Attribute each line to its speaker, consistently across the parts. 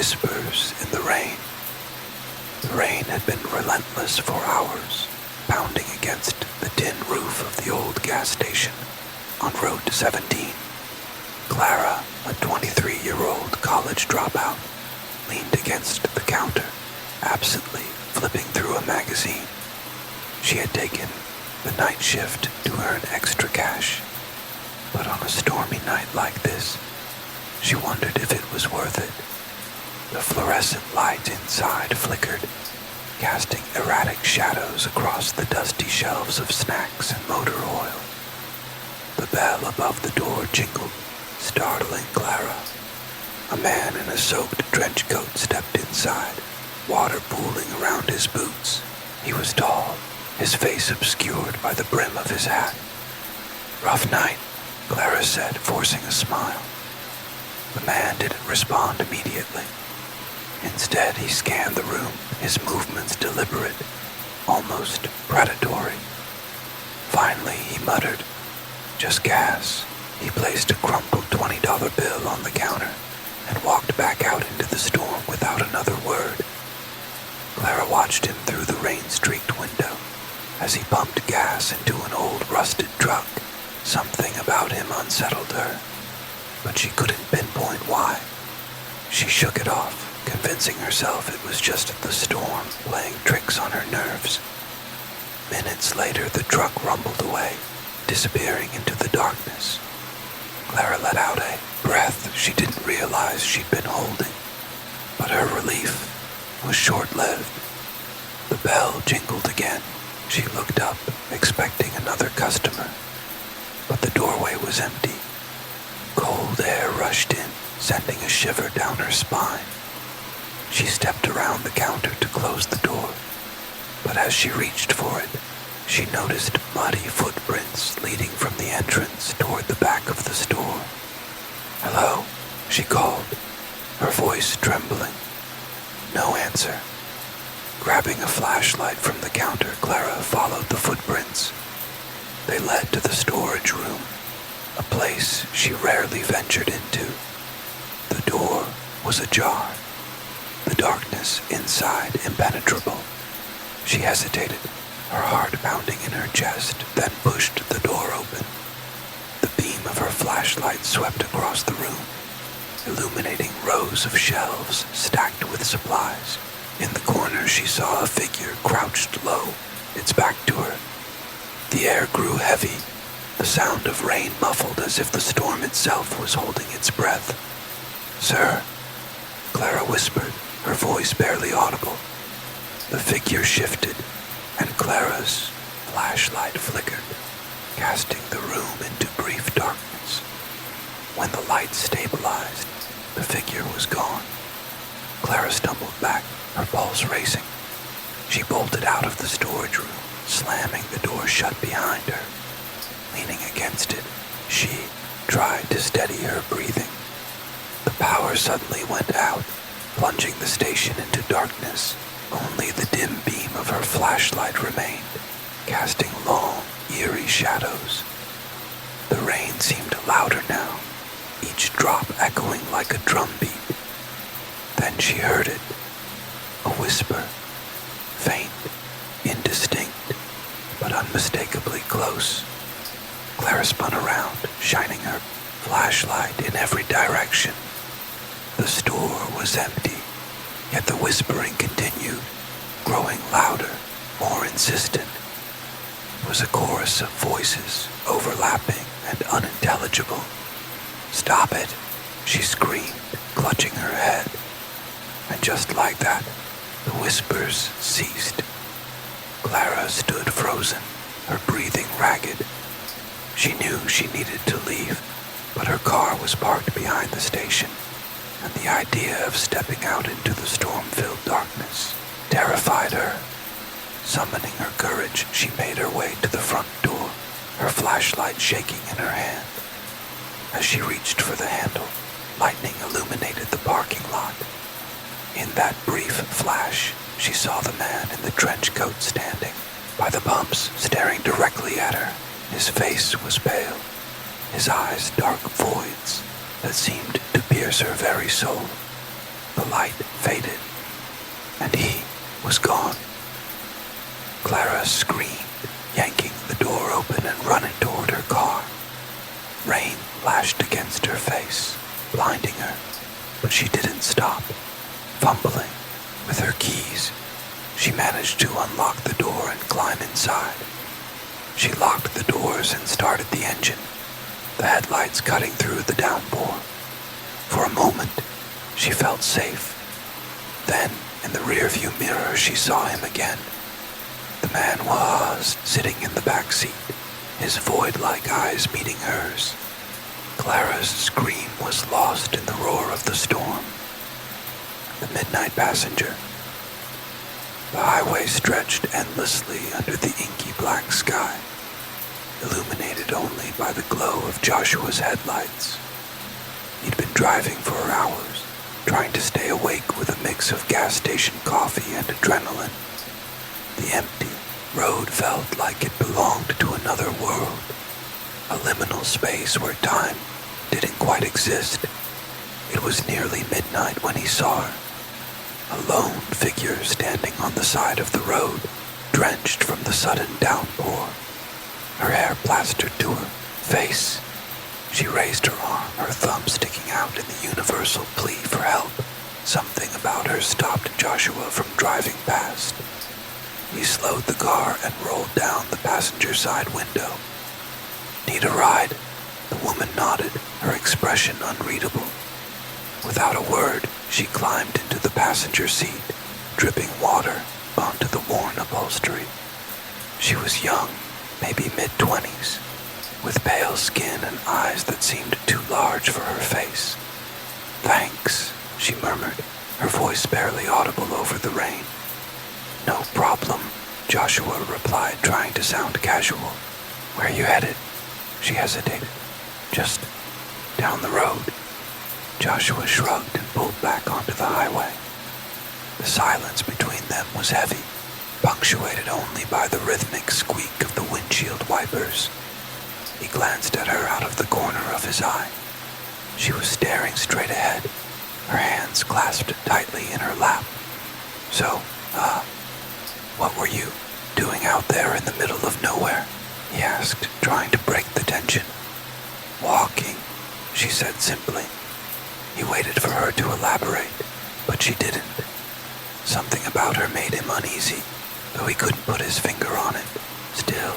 Speaker 1: whispers in the rain. The rain had been relentless for hours, pounding against the tin roof of the old gas station on Route 17. Clara, a 23-year-old college dropout, leaned against the counter, absently flipping through a magazine. She had taken the night shift to earn extra cash, but on a stormy night like this, she wondered if it was worth it. The fluorescent light inside flickered, casting erratic shadows across the dusty shelves of snacks and motor oil. The bell above the door jingled, startling Clara. A man in a soaked trench coat stepped inside, water pooling around his boots. He was tall, his face obscured by the brim of his hat. "Rough night," Clara said, forcing a smile. The man didn't respond immediately. Instead, he scanned the room, his movements deliberate, almost predatory. Finally, he muttered, "Just gas." He placed a crumpled $20 bill on the counter and walked back out into the storm without another word. Clara watched him through the rain-streaked window as he pumped gas into an old rusted truck. Something about him unsettled her, but she couldn't pinpoint why. She shook it off, convincing herself it was just the storm playing tricks on her nerves. Minutes later, the truck rumbled away, disappearing into the darkness. Clara let out a breath she didn't realize she'd been holding, but her relief was short-lived. The bell jingled again. She looked up, expecting another customer, but the doorway was empty. Cold air rushed in, sending a shiver down her spine. She stepped around the counter to close the door, but as she reached for it, she noticed muddy footprints leading from the entrance toward the back of the store. "Hello," she called, her voice trembling. No answer. Grabbing a flashlight from the counter, Clara followed the footprints. They led to the storage room, a place she rarely ventured into. The door was ajar, the darkness inside impenetrable. She hesitated, her heart pounding in her chest, then pushed the door open. The beam of her flashlight swept across the room, illuminating rows of shelves stacked with supplies. In the corner, she saw a figure crouched low, its back to her. The air grew heavy, the sound of rain muffled as if the storm itself was holding its breath. "Sir," Clara whispered, her voice barely audible. The figure shifted, and Clara's flashlight flickered, casting the room into brief darkness. When the light stabilized, the figure was gone. Clara stumbled back, her pulse racing. She bolted out of the storage room, slamming the door shut behind her. Leaning against it, she tried to steady her breathing. The power suddenly went out, plunging the station into darkness. Only the dim beam of her flashlight remained, casting long, eerie shadows. The rain seemed louder now, each drop echoing like a drumbeat. Then she heard it, a whisper, faint, indistinct, but unmistakably close. Clara spun around, shining her flashlight in every direction. The store was empty, yet the whispering continued, growing louder, more insistent. It was a chorus of voices, overlapping and unintelligible. "Stop it," she screamed, clutching her head. And just like that, the whispers ceased. Clara stood frozen, her breathing ragged. She knew she needed to leave, but her car was parked behind the station, and the idea of stepping out into the storm-filled darkness terrified her. Summoning her courage, she made her way to the front door, her flashlight shaking in her hand. As she reached for the handle, lightning illuminated the parking lot. In that brief flash, she saw the man in the trench coat standing by the pumps, staring directly at her. His face was pale, his eyes dark voids that seemed to pierce her very soul. The light faded, and he was gone. Clara screamed, yanking the door open and running toward her car. Rain lashed against her face, blinding her, but she didn't stop. Fumbling with her keys, she managed to unlock the door and climb inside. She locked the doors and started the engine, the headlights cutting through the downpour. For a moment, she felt safe. Then, in the rearview mirror, she saw him again. The man was sitting in the back seat, his void-like eyes meeting hers. Clara's scream was lost in the roar of the storm. The midnight passenger. The highway stretched endlessly under the inky black sky, illuminated only by the glow of Joshua's headlights. He'd been driving for hours, trying to stay awake with a mix of gas station coffee and adrenaline. The empty road felt like it belonged to another world, a liminal space where time didn't quite exist. It was nearly midnight when he saw her, a lone figure standing on the side of the road, drenched from the sudden downpour. Her hair plastered to her face. She raised her arm, her thumb sticking out in the universal plea for help. Something about her stopped Joshua from driving past. He slowed the car and rolled down the passenger side window. "Need a ride?" The woman nodded, her expression unreadable. Without a word, she climbed into the passenger seat, dripping water onto the worn upholstery. She was young, maybe mid-20s, with pale skin and eyes that seemed too large for her face. "Thanks," she murmured, her voice barely audible over the rain. "No problem," Joshua replied, trying to sound casual. "Where are you headed?" She hesitated. "Just down the road." Joshua shrugged and pulled back onto the highway. The silence between them was heavy, punctuated only by the rhythmic squeak of the windshield wipers. He glanced at her out of the corner of his eye. She was staring straight ahead, her hands clasped tightly in her lap. "So, what were you doing out there in the middle of nowhere?" he asked, trying to break the tension. "Walking," she said simply. He waited for her to elaborate, but she didn't. Something about her made him uneasy, though he couldn't put his finger on it. Still,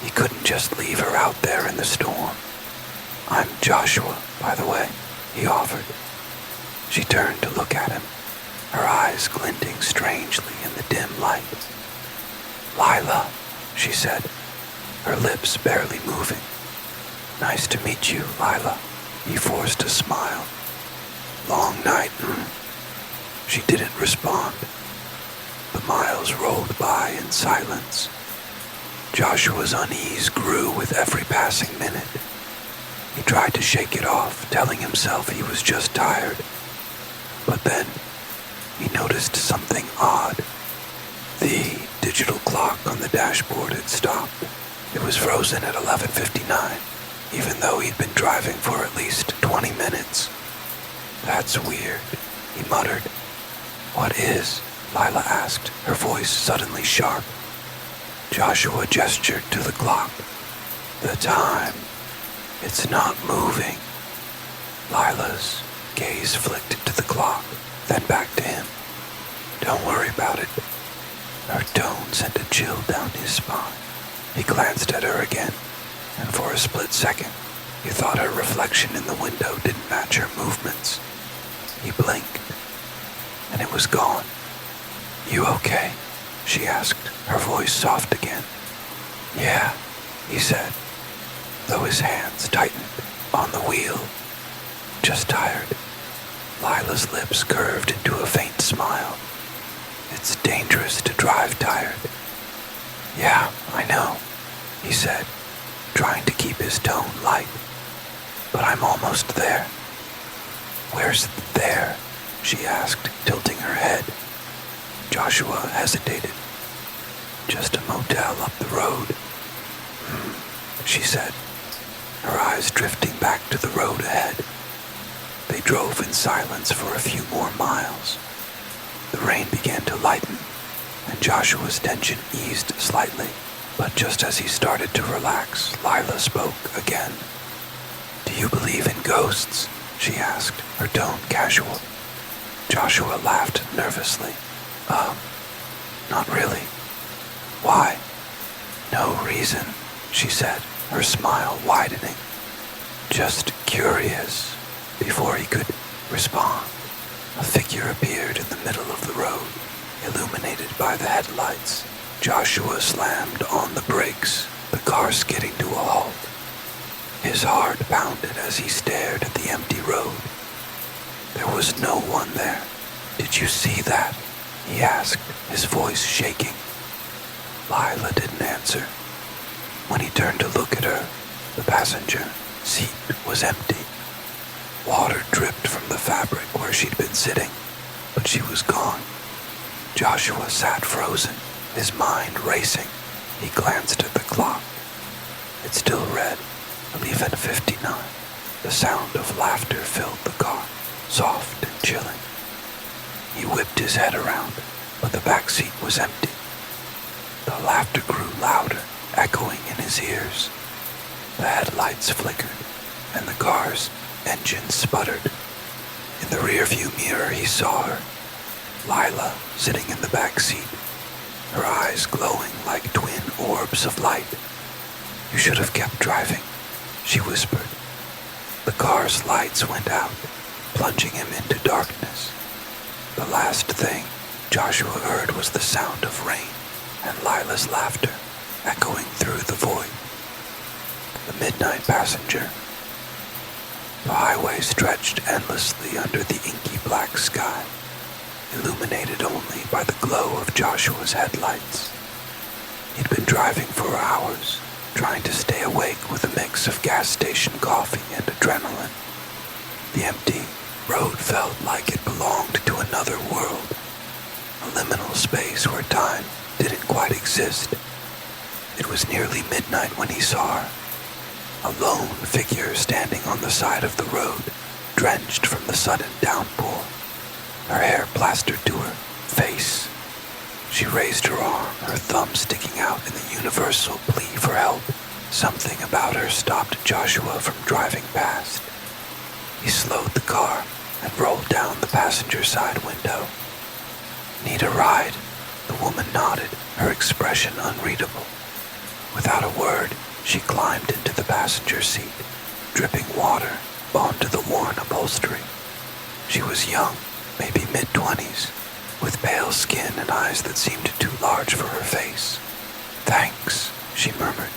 Speaker 1: he couldn't just leave her out there in the storm. "I'm Joshua, by the way," he offered. She turned to look at him, her eyes glinting strangely in the dim light. "Lila," she said, her lips barely moving. "Nice to meet you, Lila." He forced a smile. "Long night, She didn't respond. The miles rolled by in silence. Joshua's unease grew with every passing minute. He tried to shake it off, telling himself he was just tired. But then, he noticed something odd. The digital clock on the dashboard had stopped. It was frozen at 11:59, even though he'd been driving for at least 20 minutes. "That's weird," he muttered. "What is?" Lila asked, her voice suddenly sharp. Joshua gestured to the clock. "The time. It's not moving." Lila's gaze flicked to the clock, then back to him. "Don't worry about it." Her tone sent a chill down his spine. He glanced at her again, and for a split second, he thought her reflection in the window didn't match her movements. He blinked, and it was gone. "You okay?" she asked, her voice soft again. "Yeah," he said, though his hands tightened on the wheel. "Just tired." Lila's lips curved into a faint smile. "It's dangerous to drive tired." "Yeah, I know," he said, trying to keep his tone light. "But I'm almost there." "Where's there?" she asked, tilting her head. Joshua hesitated. "Just a motel up the road." She said, her eyes drifting back to the road ahead. They drove in silence for a few more miles. The rain began to lighten, and Joshua's tension eased slightly. But just as he started to relax, Lila spoke again. "Do you believe in ghosts?" she asked, her tone casual. Joshua laughed nervously. Not really." "Why?" "No reason," she said, her smile widening. "Just curious." Before he could respond, a figure appeared in the middle of the road, illuminated by the headlights. Joshua slammed on the brakes, the car skidding to a halt. His heart pounded as he stared at the empty road. There was no one there. "Did you see that?" he asked, his voice shaking. Lila didn't answer. When he turned to look at her, the passenger seat was empty. Water dripped from the fabric where she'd been sitting, but she was gone. Joshua sat frozen, his mind racing. He glanced at the clock. It still read 11:59. The sound of laughter filled the car, soft and chilling. He whipped his head around, but the back seat was empty. The laughter grew louder, echoing in his ears. The headlights flickered, and the car's engine sputtered. In the rearview mirror, he saw her, Lila, sitting in the back seat, her eyes glowing like twin orbs of light. "You should have kept driving," she whispered. The car's lights went out, plunging him into darkness. The last thing Joshua heard was the sound of rain and Lila's laughter echoing through the void. The midnight passenger. The highway stretched endlessly under the inky black sky, illuminated only by the glow of Joshua's headlights. He'd been driving for hours, trying to stay awake with a mix of gas station coffee and adrenaline. The empty road felt like it belonged to another world, a liminal space where time didn't quite exist. It was nearly midnight when he saw her, a lone figure standing on the side of the road, drenched from the sudden downpour, her hair plastered to her face. She raised her arm, her thumb sticking out in the universal plea for help. Something about her stopped Joshua from driving past. He slowed the car and rolled down the passenger side window. "Need a ride?" The woman nodded, her expression unreadable. Without a word, she climbed into the passenger seat, dripping water onto the worn upholstery. She was young, maybe mid-20s, with pale skin and eyes that seemed too large for her face. "Thanks," she murmured,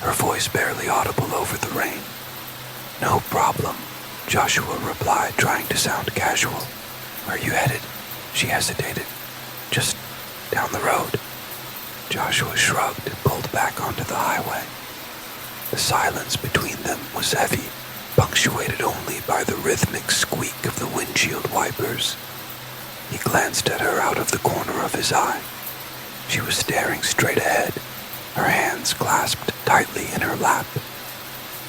Speaker 1: her voice barely audible over the rain. "No problem," Joshua replied, trying to sound casual. "Where are you headed?" She hesitated. "Just down the road." Joshua shrugged and pulled back onto the highway. The silence between them was heavy, punctuated only by the rhythmic squeak of the windshield wipers. He glanced at her out of the corner of his eye. She was staring straight ahead, her hands clasped tightly in her lap.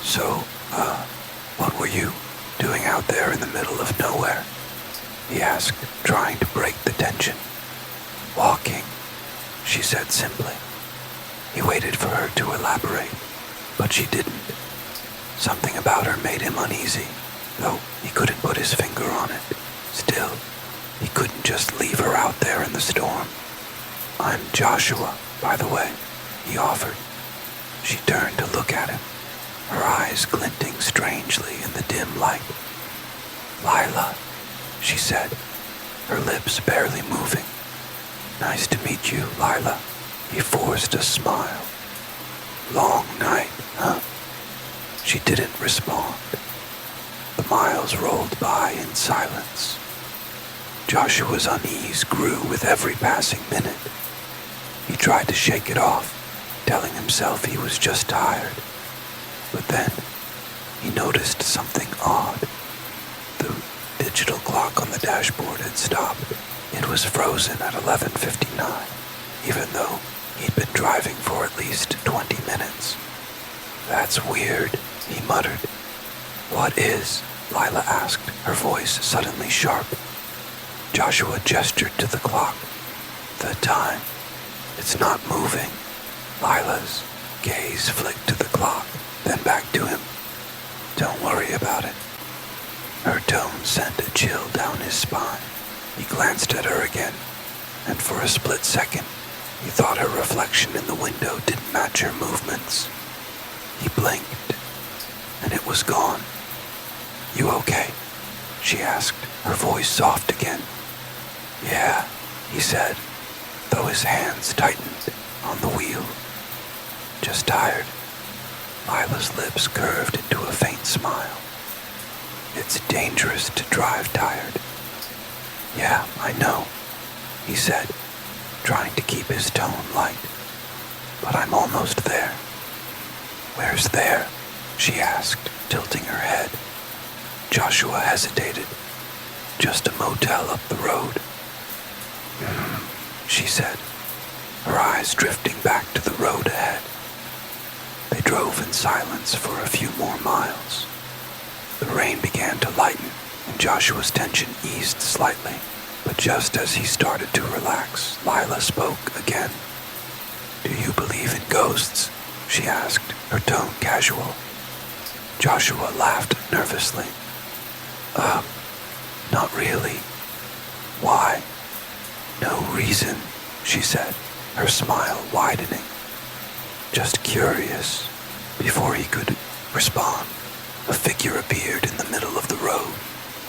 Speaker 1: "So, what were you doing out there in the middle of nowhere?" he asked, trying to break the tension. "Walking," she said simply. He waited for her to elaborate, but she didn't. Something about her made him uneasy, though he couldn't put his finger on it. Still, he couldn't just leave her out there in the storm. "I'm Joshua, by the way," he offered. She turned to look at him, her eyes glinting strangely in the dim light. "Lila," she said, her lips barely moving. "Nice to meet you, Lila." He forced a smile. "Long night, huh?" She didn't respond. The miles rolled by in silence. Joshua's unease grew with every passing minute. He tried to shake it off, telling himself he was just tired. But then, he noticed something odd. The digital clock on the dashboard had stopped. It was frozen at 11:59, even though he'd been driving for at least 20 minutes. "That's weird," he muttered. "What is?" Lila asked, her voice suddenly sharp. Joshua gestured to the clock. The time. It's not moving. Lila's gaze flicked to the clock, then back to him. Don't worry about it. Her tone sent a chill down his spine. He glanced at her again, and for a split second, he thought her reflection in the window didn't match her movements. He blinked, and it was gone. You okay? She asked, her voice soft again. Yeah, he said, though his hands tightened on the wheel. Just tired. Lila's lips curved into a faint smile. It's dangerous to drive tired. Yeah, I know, he said, trying to keep his tone light. But I'm almost there. Where's there? She asked, tilting her head. Joshua hesitated. Just a motel up the road. She said, her eyes drifting back to the road ahead. They drove in silence for a few more miles. The rain began to lighten, and Joshua's tension eased slightly. But just as he started to relax, Lila spoke again. Do you believe in ghosts? She asked, her tone casual. Joshua laughed nervously. Not really. Why? No reason, she said, her smile widening. Just curious. Before he could respond, a figure appeared in the middle of the road,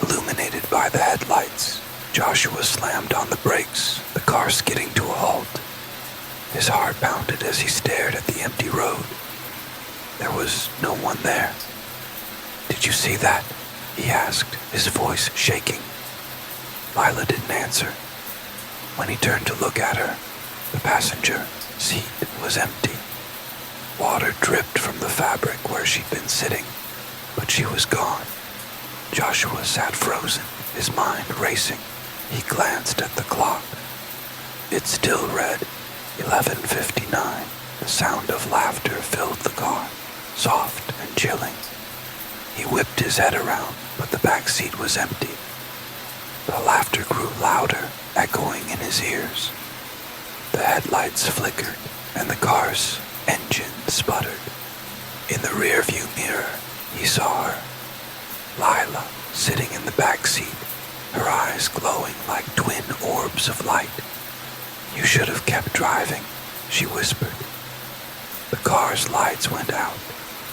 Speaker 1: illuminated by the headlights. Joshua slammed on the brakes, the car skidding to a halt. His heart pounded as he stared at the empty road. There was no one there. Did you see that? He asked, his voice shaking. Lila didn't answer. When he turned to look at her, the passenger seat was empty. Water dripped from the fabric where she'd been sitting, but she was gone. Joshua sat frozen, his mind racing. He glanced at the clock. It still read 11:59. The sound of laughter filled the car, soft and chilling. He whipped his head around, but the back seat was empty. The laughter grew louder, echoing in his ears. The headlights flickered, and the car's engine sputtered. In the rearview mirror, he saw her, Lila, sitting in the back seat, her eyes glowing like twin orbs of light. You should have kept driving, she whispered. The car's lights went out,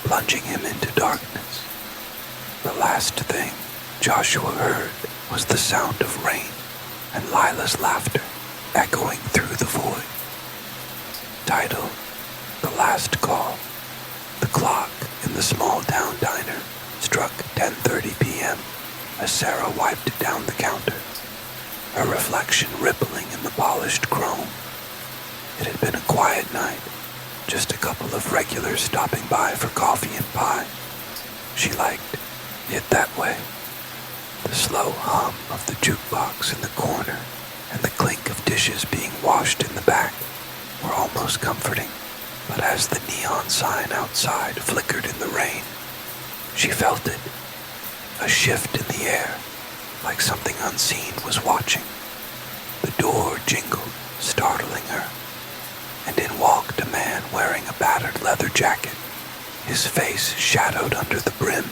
Speaker 1: plunging him into darkness. The last thing Joshua heard was the sound of rain and Lila's laughter echoing through the void. Title: The Last Call. The clock in the small town diner struck 10:30 p.m. as Sarah wiped down the counter, her reflection rippling in the polished chrome. It had been a quiet night, just a couple of regulars stopping by for coffee and pie. She liked it that way. The slow hum of the jukebox in the corner and the clink of dishes being washed in the back were almost comforting, but as the neon sign outside flickered in the rain, she felt it, a shift in the air, like something unseen was watching. The door jingled, startling her, and in walked a man wearing a battered leather jacket, his face shadowed under the brim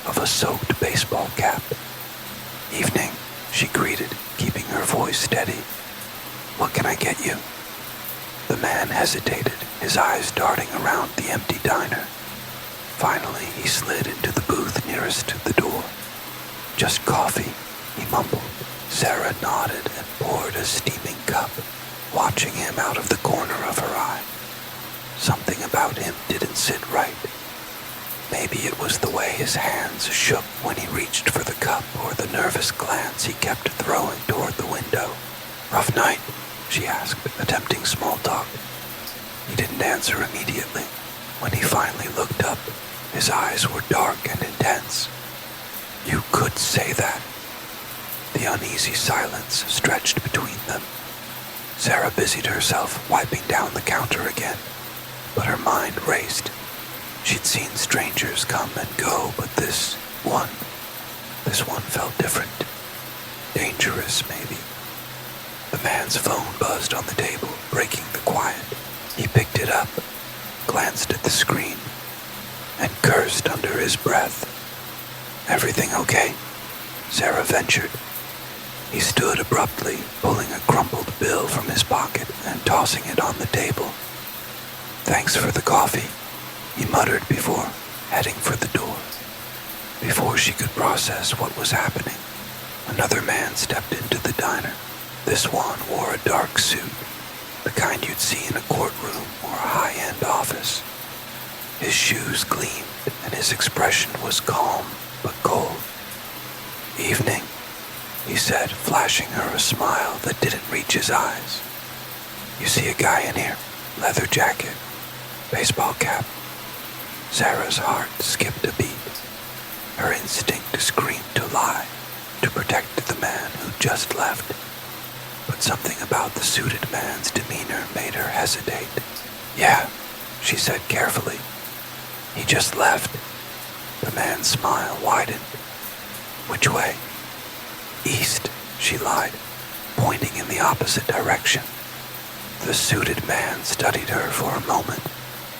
Speaker 1: of a soaked baseball cap. Evening, she greeted, keeping her voice steady. What can I get you? The man hesitated, his eyes darting around the empty diner. Finally, he slid into the booth nearest to the door. Just coffee, he mumbled. Sarah nodded and poured a steaming cup, watching him out of the corner of her eye. Something about him didn't sit right. Maybe it was the way his hands shook when he reached for the cup, or the nervous glance he kept throwing toward the window. Rough night? She asked, attempting small talk. He didn't answer immediately. When he finally looked up, his eyes were dark and intense. You could say that. The uneasy silence stretched between them. Sarah busied herself wiping down the counter again, but her mind raced. She'd seen strangers come and go, but this one, This one felt different. Dangerous, maybe. The man's phone buzzed on the table, breaking the quiet. He picked it up, glanced at the screen, and cursed under his breath. "Everything okay?" Sarah ventured. He stood abruptly, pulling a crumpled bill from his pocket and tossing it on the table. "Thanks for the coffee," he muttered before heading for the door. Before she could process what was happening, another man stepped into the diner. This one wore a dark suit, the kind you'd see in a courtroom or a high-end office. His shoes gleamed, and his expression was calm but cold. "Evening," he said, flashing her a smile that didn't reach his eyes. "You see a guy in here, leather jacket, baseball cap." Sarah's heart skipped a beat. Her instinct screamed to lie, to protect the man who'd just left. But something about the suited man's demeanor made her hesitate. "Yeah," she said carefully. "He just left." The man's smile widened. "Which way?" "East," she lied, pointing in the opposite direction. The suited man studied her for a moment,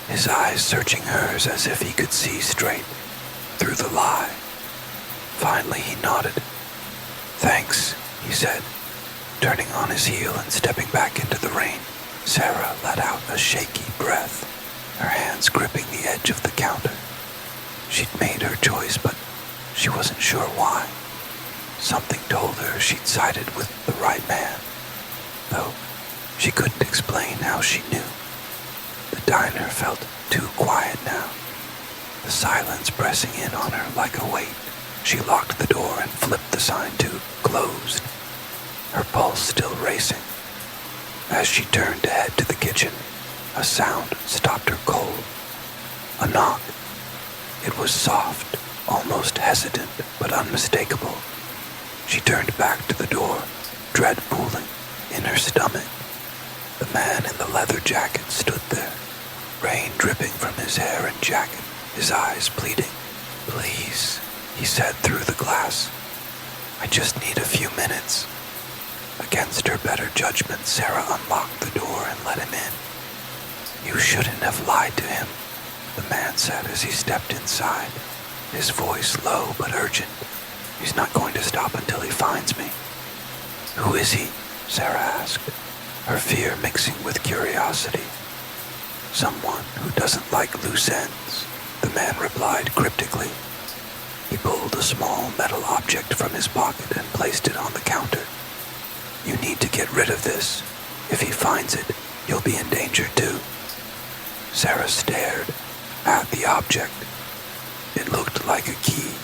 Speaker 1: his eyes searching hers as if he could see straight through the lie. Finally he nodded. "Thanks," he said, turning on his heel and stepping back into the rain. Sarah let out a shaky breath, her hands gripping the edge of the counter. She'd made her choice, but she wasn't sure why. Something told her she'd sided with the right man, though she couldn't explain how she knew. The diner felt too quiet now, the silence pressing in on her like a weight. She locked the door and flipped the sign to "closed," her pulse still racing. As she turned to head to the kitchen, a sound stopped her cold. A knock. It was soft, almost hesitant, but unmistakable. She turned back to the door, dread pooling in her stomach. The man in the leather jacket stood there, rain dripping from his hair and jacket, his eyes pleading. "Please," he said through the glass. "I just need a few minutes." Against her better judgment, Sarah unlocked the door and let him in. "You shouldn't have lied to him," the man said as he stepped inside, his voice low but urgent. "He's not going to stop until he finds me." "Who is he?" Sarah asked, her fear mixing with curiosity. "Someone who doesn't like loose ends," the man replied cryptically. He pulled a small metal object from his pocket and placed it on the counter. "You need to get rid of this. If he finds it, you'll be in danger too." Sarah stared at the object. It looked like a key,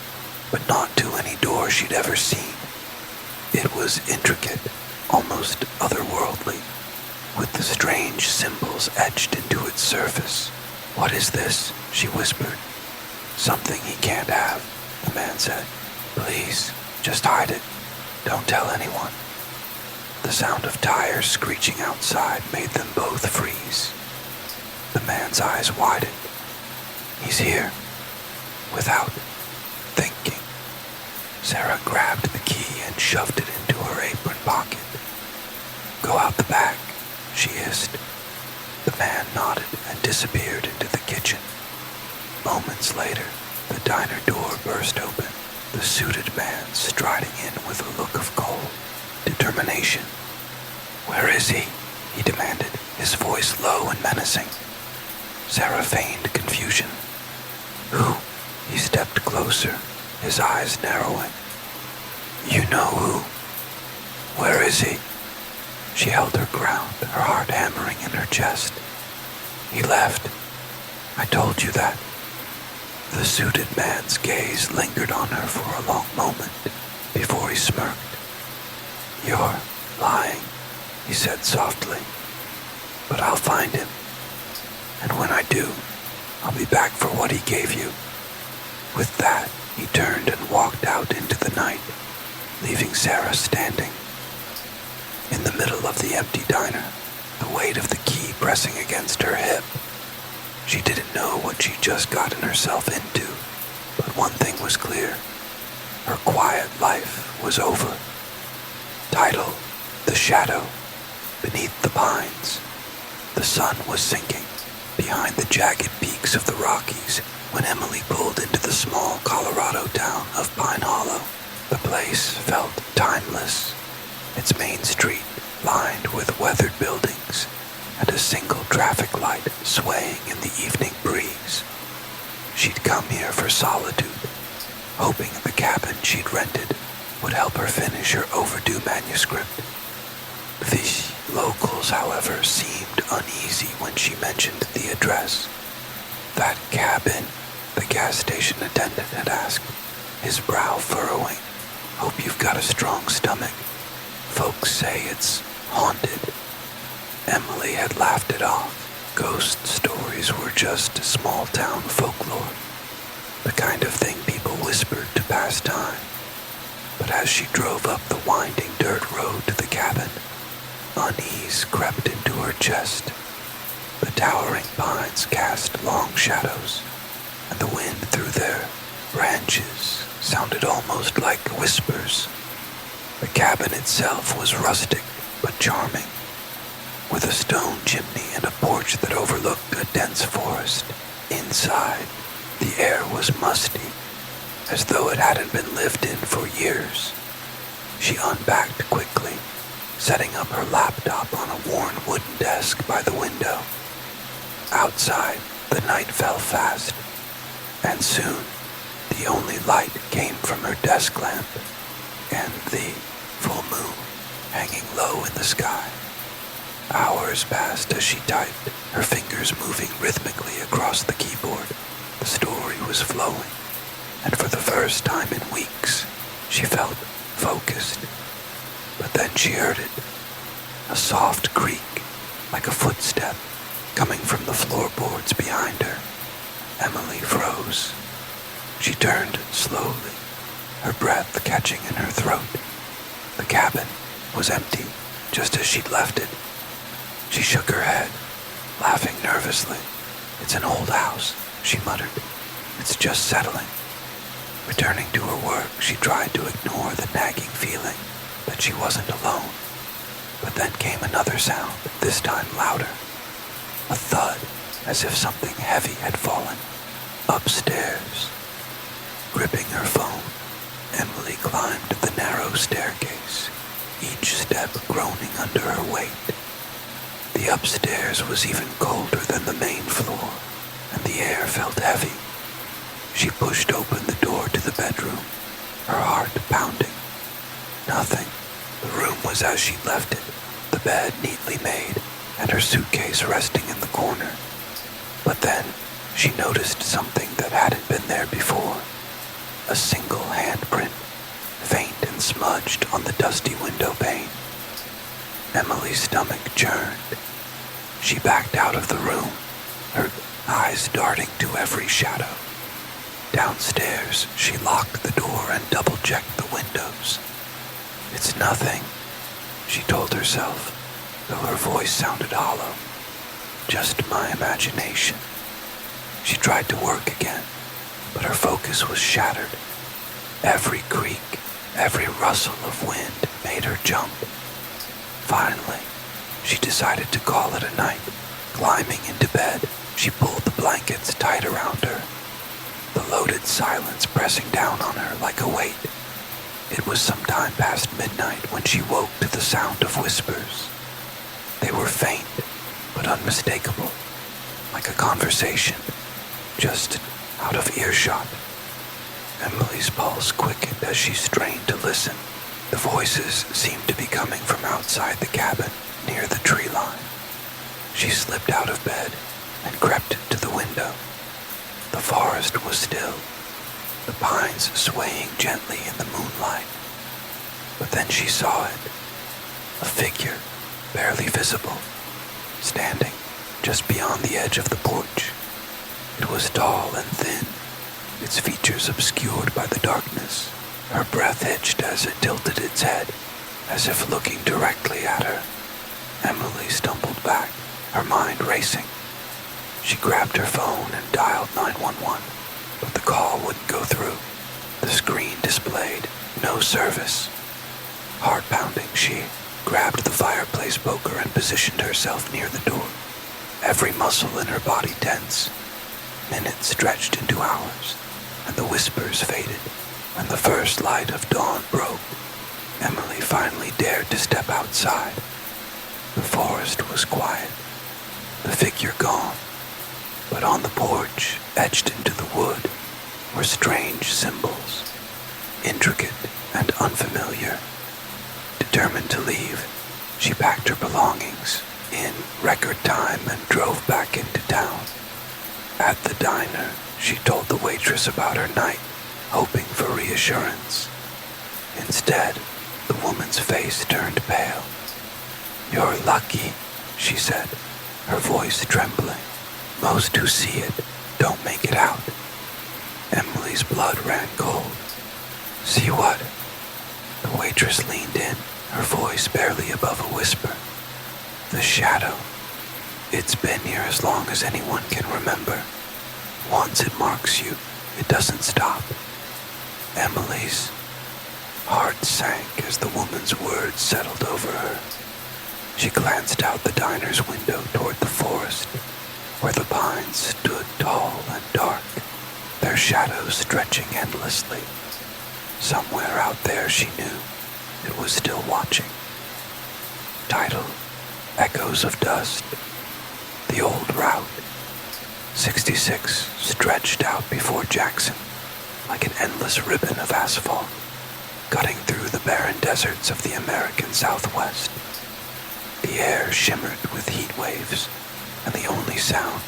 Speaker 1: but not to any door she'd ever seen. It was intricate, almost otherworldly, with the strange symbols etched into its surface. "What is this?" she whispered. "Something he can't have," the man said. "Please, just hide it. Don't tell anyone." The sound of tires screeching outside made them both freeze. The man's eyes widened. "He's here." Without thinking, Sarah grabbed the key and shoved it into her apron pocket. "Go out the back," she hissed. The man nodded and disappeared into the kitchen. Moments later, the diner door burst open, the suited man striding in with a look of cold determination. "Where is he?" he demanded, his voice low and menacing. Sarah feigned confusion. "Who?" He stepped closer, his eyes narrowing. "You know who. Where is he?" She held her ground, her heart hammering in her chest. "He left. I told you that." The suited man's gaze lingered on her for a long moment before he smirked. "You're lying," he said softly. "But I'll find him. And when I do, I'll be back for what he gave you." With that, he turned and walked out into the night, leaving Sarah standing in the middle of the empty diner, the weight of the key pressing against her hip. She didn't know what she'd just gotten herself into, but one thing was clear. Her quiet life was over. Title: The Shadow. Beneath the pines, the sun was sinking behind the jagged peaks of the Rockies when Emily pulled into the small Colorado town of Pine Hollow. The place felt timeless, its main street lined with weathered buildings and a single traffic light swaying in the evening breeze. She'd come here for solitude, hoping the cabin she'd rented would help her finish her overdue manuscript. The locals, however, seemed uneasy when she mentioned the address. That cabin, the gas station attendant had asked, his brow furrowing. Hope you've got a strong stomach. Folks say it's haunted. Emily had laughed it off. Ghost stories were just small-town folklore, the kind of thing people whispered to pass time. But as she drove up the winding dirt road to the cabin, unease crept into her chest. The towering pines cast long shadows, and the wind through their branches sounded almost like whispers. The cabin itself was rustic but charming, with a stone chimney and a porch that overlooked a dense forest. Inside, the air was musty, as though it hadn't been lived in for years. She unpacked quickly, setting up her laptop on a worn wooden desk by the window. Outside, the night fell fast, and soon the only light came from her desk lamp and the full moon hanging low in the sky. Hours passed as she typed, her fingers moving rhythmically across the keyboard. The story was flowing, and for the first time in weeks, she felt focused. But then she heard it, a soft creak, like a footstep, coming from the floorboards behind her. Emily froze. She turned slowly, her breath catching in her throat. The cabin was empty, just as she'd left it. She shook her head, laughing nervously. "It's an old house," she muttered. "It's just settling." Returning to her work, she tried to ignore the nagging feeling that she wasn't alone. But then came another sound, this time louder. A thud, as if something heavy had fallen. Upstairs. Gripping her phone, Emily climbed the narrow staircase, each step groaning under her weight. The upstairs was even colder than the main floor, and the air felt heavy. She pushed open the door to the bedroom, her heart pounding. Nothing. The room was as she'd left it, the bed neatly made, and her suitcase resting in the corner. But then she noticed something that hadn't been there before. A single handprint, faint and smudged on the dusty window pane. Emily's stomach churned. She backed out of the room, her eyes darting to every shadow. Downstairs, she locked the door and double-checked the windows. "It's nothing," she told herself, though her voice sounded hollow. "Just my imagination." She tried to work again, but her focus was shattered. Every creak, every rustle of wind made her jump. Finally, she decided to call it a night. Climbing into bed, she pulled the blankets tight around her, the loaded silence pressing down on her like a weight. It was some time past midnight when she woke to the sound of whispers. They were faint, but unmistakable, like a conversation, just out of earshot. Emily's pulse quickened as she strained to listen. The voices seemed to be coming from outside the cabin, near the tree line. She slipped out of bed and crept to the window. The forest was still, the pines swaying gently in the moonlight. But then she saw it, a figure, barely visible, standing just beyond the edge of the porch. It was tall and thin, its features obscured by the darkness. Her breath hitched as it tilted its head, as if looking directly at her. Emily stumbled back, her mind racing. She grabbed her phone and dialed 911, but the call wouldn't go through. The The screen displayed no service. Heart-pounding, she grabbed the fireplace poker and positioned herself near the door, every muscle in her body tense. Minutes stretched into hours, and the whispers faded. When the first light of dawn broke, Emily finally dared to step outside. The forest was quiet, the figure gone, but on the porch, etched into the wood, were strange symbols, intricate and unfamiliar. Determined to leave, she packed her belongings in record time and drove back into town. At the diner, she told the waitress about her night, hoping for reassurance. Instead, the woman's face turned pale. "You're lucky," she said, her voice trembling. "Most who see it don't make it out." Emily's blood ran cold. "See what?" The waitress leaned in, her voice barely above a whisper. "The shadow. It's been here as long as anyone can remember. Once it marks you, it doesn't stop." Emily's heart sank as the woman's words settled over her. She glanced out the diner's window toward the forest, where the pines stood tall and dark, their shadows stretching endlessly. Somewhere out there, she knew, it was still watching. Title: Echoes of Dust. The old route. 66 stretched out before Jackson, like an endless ribbon of asphalt, cutting through the barren deserts of the American Southwest. The air shimmered with heat waves, and the only sound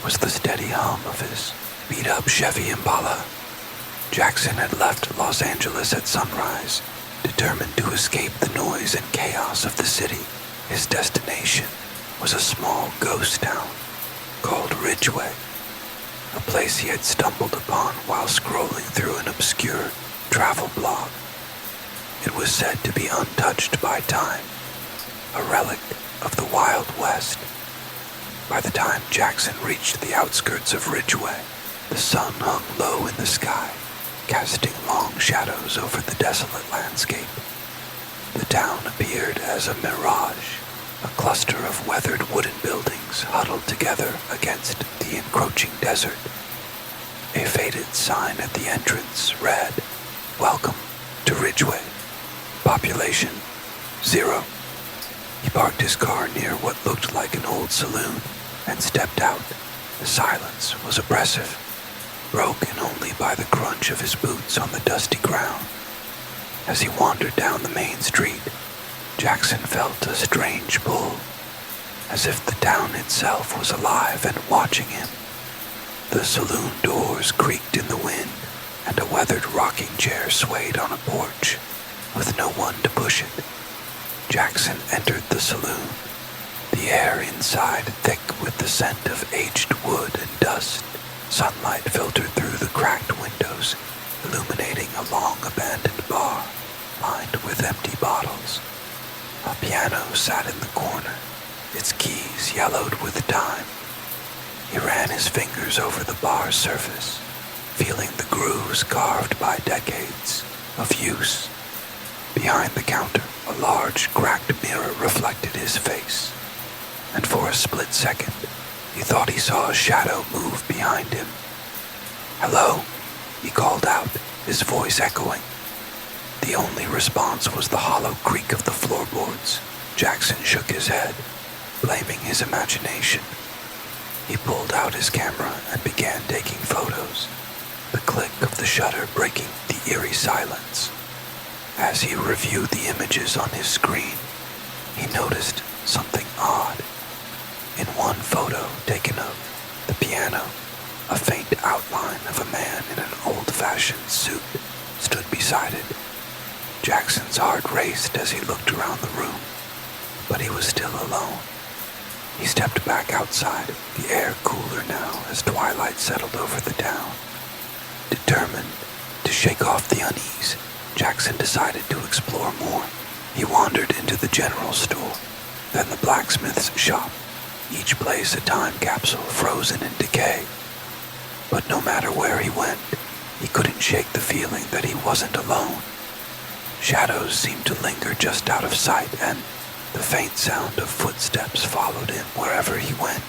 Speaker 1: was the steady hum of his beat-up Chevy Impala. Jackson had left Los Angeles at sunrise, determined to escape the noise and chaos of the city. His destination was a small ghost town called Ridgeway, a place he had stumbled upon while scrolling through an obscure travel blog. It was said to be untouched by time, a relic of the Wild West. By the time Jackson reached the outskirts of Ridgeway, the sun hung low in the sky, casting long shadows over the desolate landscape. The town appeared as a mirage, a cluster of weathered wooden buildings huddled together against the encroaching desert. A faded sign at the entrance read, "Welcome to Ridgeway. Population 0. He parked his car near what looked like an old saloon and stepped out. The silence was oppressive, broken only by the crunch of his boots on the dusty ground. As he wandered down the main street, Jackson felt a strange pull, as if the town itself was alive and watching him. The saloon doors creaked in the wind, and a weathered rocking chair swayed on a porch, with no one to push it. Jackson entered the saloon, the air inside thick with the scent of aged wood and dust. Sunlight filtered through the cracked windows, illuminating a long-abandoned bar lined with empty bottles. A piano sat in the corner, its keys yellowed with time. He ran his fingers over the bar's surface, feeling the grooves carved by decades of use. Behind the counter, a large, cracked mirror reflected his face, and for a split second, he thought he saw a shadow move behind him. "Hello," he called out, his voice echoing. The only response was the hollow creak of the floorboards. Jackson shook his head, blaming his imagination. He pulled out his camera and began taking photos, the click of the shutter breaking the eerie silence. As he reviewed the images on his screen, he noticed something odd. In one photo taken of the piano, a faint outline of a man in an old-fashioned suit stood beside it. Jackson's heart raced as he looked around the room, but he was still alone. He stepped back outside, the air cooler now as twilight settled over the town. Determined to shake off the unease, Jackson decided to explore more. He wandered into the general store, then the blacksmith's shop, each place a time capsule frozen in decay. But no matter where he went, He couldn't shake the feeling that he wasn't alone. Shadows seemed to linger just out of sight, and the faint sound of footsteps followed him wherever he went.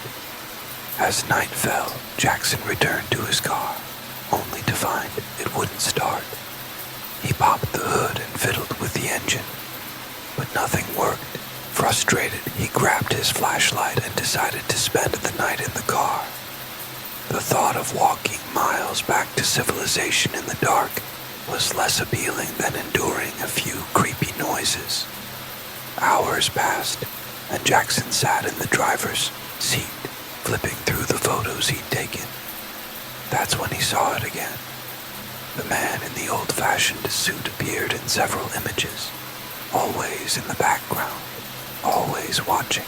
Speaker 1: As night fell, Jackson returned to his car, only to find it wouldn't start. He popped the hood and fiddled with the engine, but nothing worked. Frustrated, he grabbed his flashlight and decided to spend the night in the car. The thought of walking miles back to civilization in the dark was less appealing than enduring a few creepy noises. Hours passed, and Jackson sat in the driver's seat, flipping through the photos he'd taken. That's when he saw it again. The man in the old-fashioned suit appeared in several images, always in the background, always watching.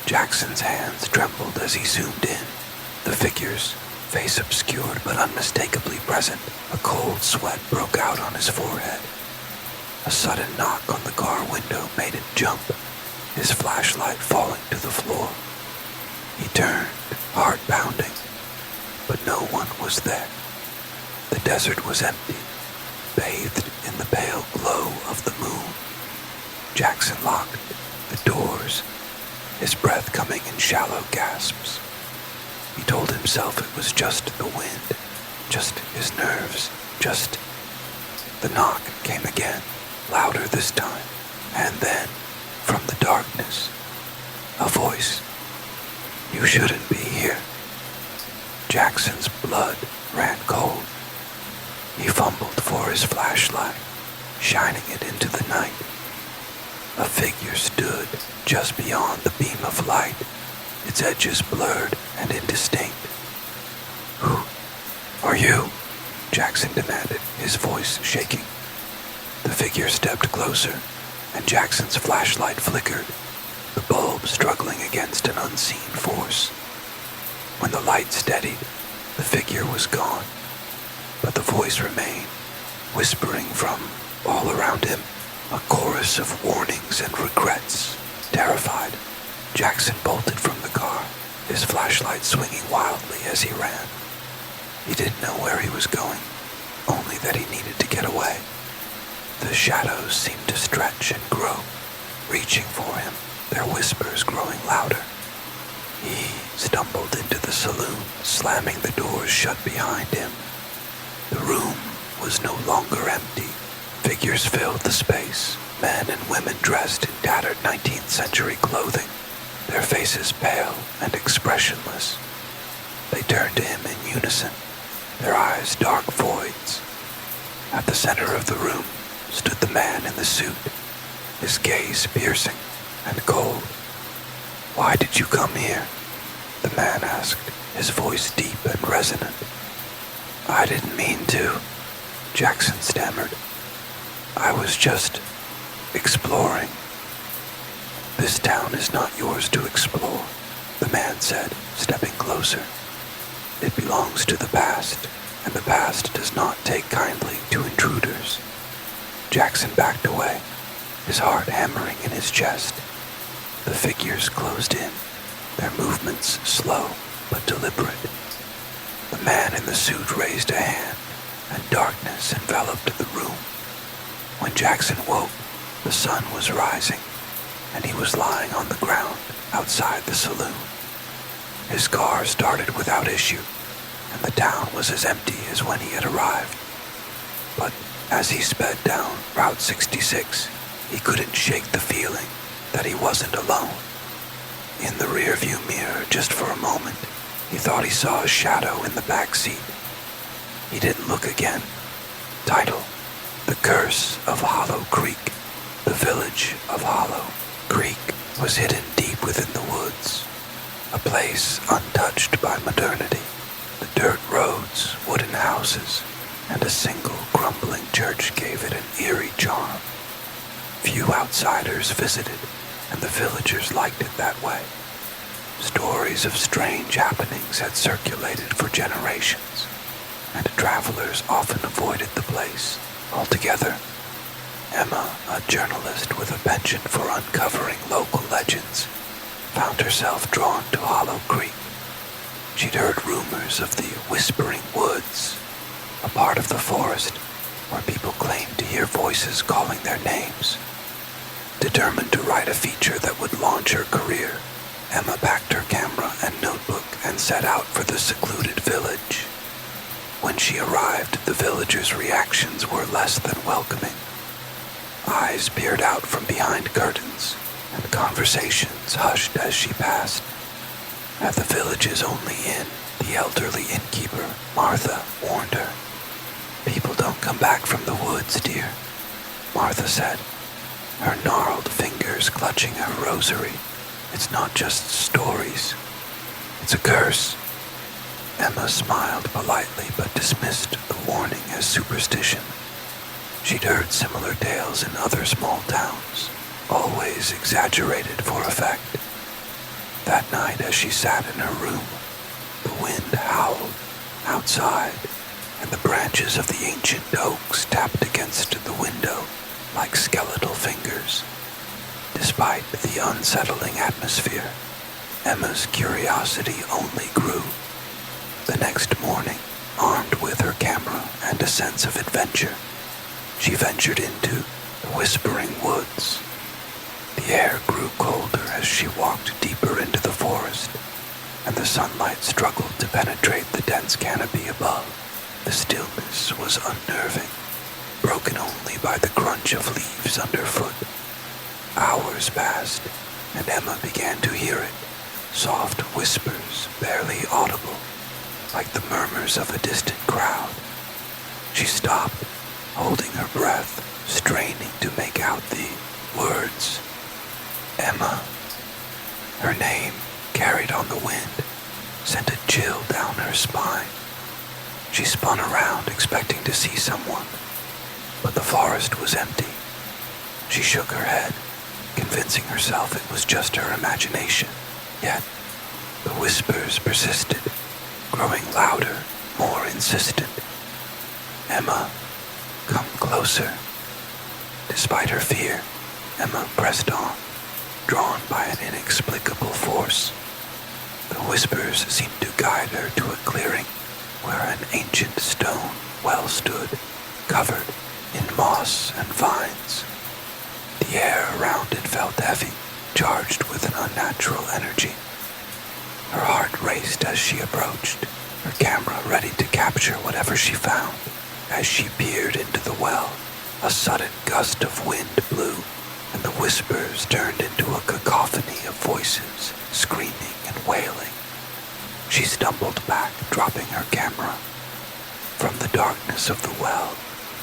Speaker 1: Jackson's hands trembled as he zoomed in, the figure's face obscured but unmistakably present. A cold sweat broke out on his forehead. A sudden knock on the car window made him jump, his flashlight falling to the floor. He turned, heart pounding, but no one was there. The desert was empty, bathed in the pale glow of the moon. Jackson locked the doors, his breath coming in shallow gasps. He told himself it was just the wind, just his nerves, just... The knock came again, louder this time, and then, from the darkness, a voice. "You shouldn't be here." Jackson's blood ran cold. He fumbled for his flashlight, shining it into the night. A figure stood just beyond the beam of light, its edges blurred and indistinct. "Who are you?" Jackson demanded, his voice shaking. The figure stepped closer, and Jackson's flashlight flickered, the bulb struggling against an unseen force. When the light steadied, the figure was gone, but the voice remained, whispering from all around him, a chorus of warnings and regrets. Terrified, Jackson bolted from the car, his flashlight swinging wildly as he ran. He didn't know where he was going, only that he needed to get away. The shadows seemed to stretch and grow, reaching for him, their whispers growing louder. He stumbled into the saloon, slamming the doors shut behind him. The room was no longer empty. Figures filled the space, men and women dressed in tattered 19th century clothing, their faces pale and expressionless. They turned to him in unison, their eyes dark voids. At the center of the room stood the man in the suit, his gaze piercing and cold. "Why did you come here?" the man asked, his voice deep and resonant. "I didn't mean to," Jackson stammered. "I was just exploring." "This town is not yours to explore," the man said, stepping closer. "It belongs to the past, and the past does not take kindly to intruders." Jackson backed away, his heart hammering in his chest. The figures closed in, their movements slow but deliberate. The man in the suit raised a hand, and darkness enveloped the room. When Jackson woke, the sun was rising, and he was lying on the ground outside the saloon. His car started without issue, and the town was as empty as when he had arrived. But as he sped down Route 66, he couldn't shake the feeling that he wasn't alone. In the rearview mirror, just for a moment, he thought he saw a shadow in the back seat. He didn't look again. Title: The Curse of Hollow Creek. The village of Hollow Creek was hidden deep within the woods, a place untouched by modernity. The dirt roads, wooden houses, and a single crumbling church gave it an eerie charm. Few outsiders visited, and the villagers liked it that way. Stories of strange happenings had circulated for generations, and travelers often avoided the place altogether. Emma, a journalist with a penchant for uncovering local legends, found herself drawn to Hollow Creek. She'd heard rumors of the Whispering Woods, a part of the forest where people claimed to hear voices calling their names. Determined to write a feature that would launch her career, Emma packed her camera and notebook and set out for the secluded village. When she arrived, the villagers' reactions were less than welcoming. Eyes peered out from behind curtains, and conversations hushed as she passed. At the village's only inn, the elderly innkeeper, Martha, warned her. "People don't come back from the woods, dear," Martha said, her gnarled fingers clutching her rosary. "It's not just stories. It's a curse." Emma smiled politely but dismissed the warning as superstition. She'd heard similar tales in other small towns, always exaggerated for effect. That night, as she sat in her room, the wind howled outside, and the branches of the ancient oaks tapped against the window like skeletal fingers. Despite the unsettling atmosphere, Emma's curiosity only grew. The next morning, armed with her camera and a sense of adventure, she ventured into the whispering woods. The air grew colder as she walked deeper into the forest, and the sunlight struggled to penetrate the dense canopy above. The stillness was unnerving, broken only by the crunch of leaves underfoot. Hours passed, and Emma began to hear it, soft whispers barely audible, like the murmurs of a distant crowd. She stopped, holding her breath, straining to make out the words. Emma. Her name, carried on the wind, sent a chill down her spine. She spun around, expecting to see someone, but the forest was empty. She shook her head, convincing herself it was just her imagination. Yet, the whispers persisted, growing louder, more insistent. Emma, come closer. Despite her fear, Emma pressed on, drawn by an inexplicable force. The whispers seemed to guide her to a clearing where an ancient stone well stood, covered in moss and vines. The air around it felt heavy, charged with an unnatural energy. Her heart raced as she approached, her camera ready to capture whatever she found. As she peered into the well, a sudden gust of wind blew, and the whispers turned into a cacophony of voices, screaming and wailing. She stumbled back, dropping her camera. From the darkness of the well,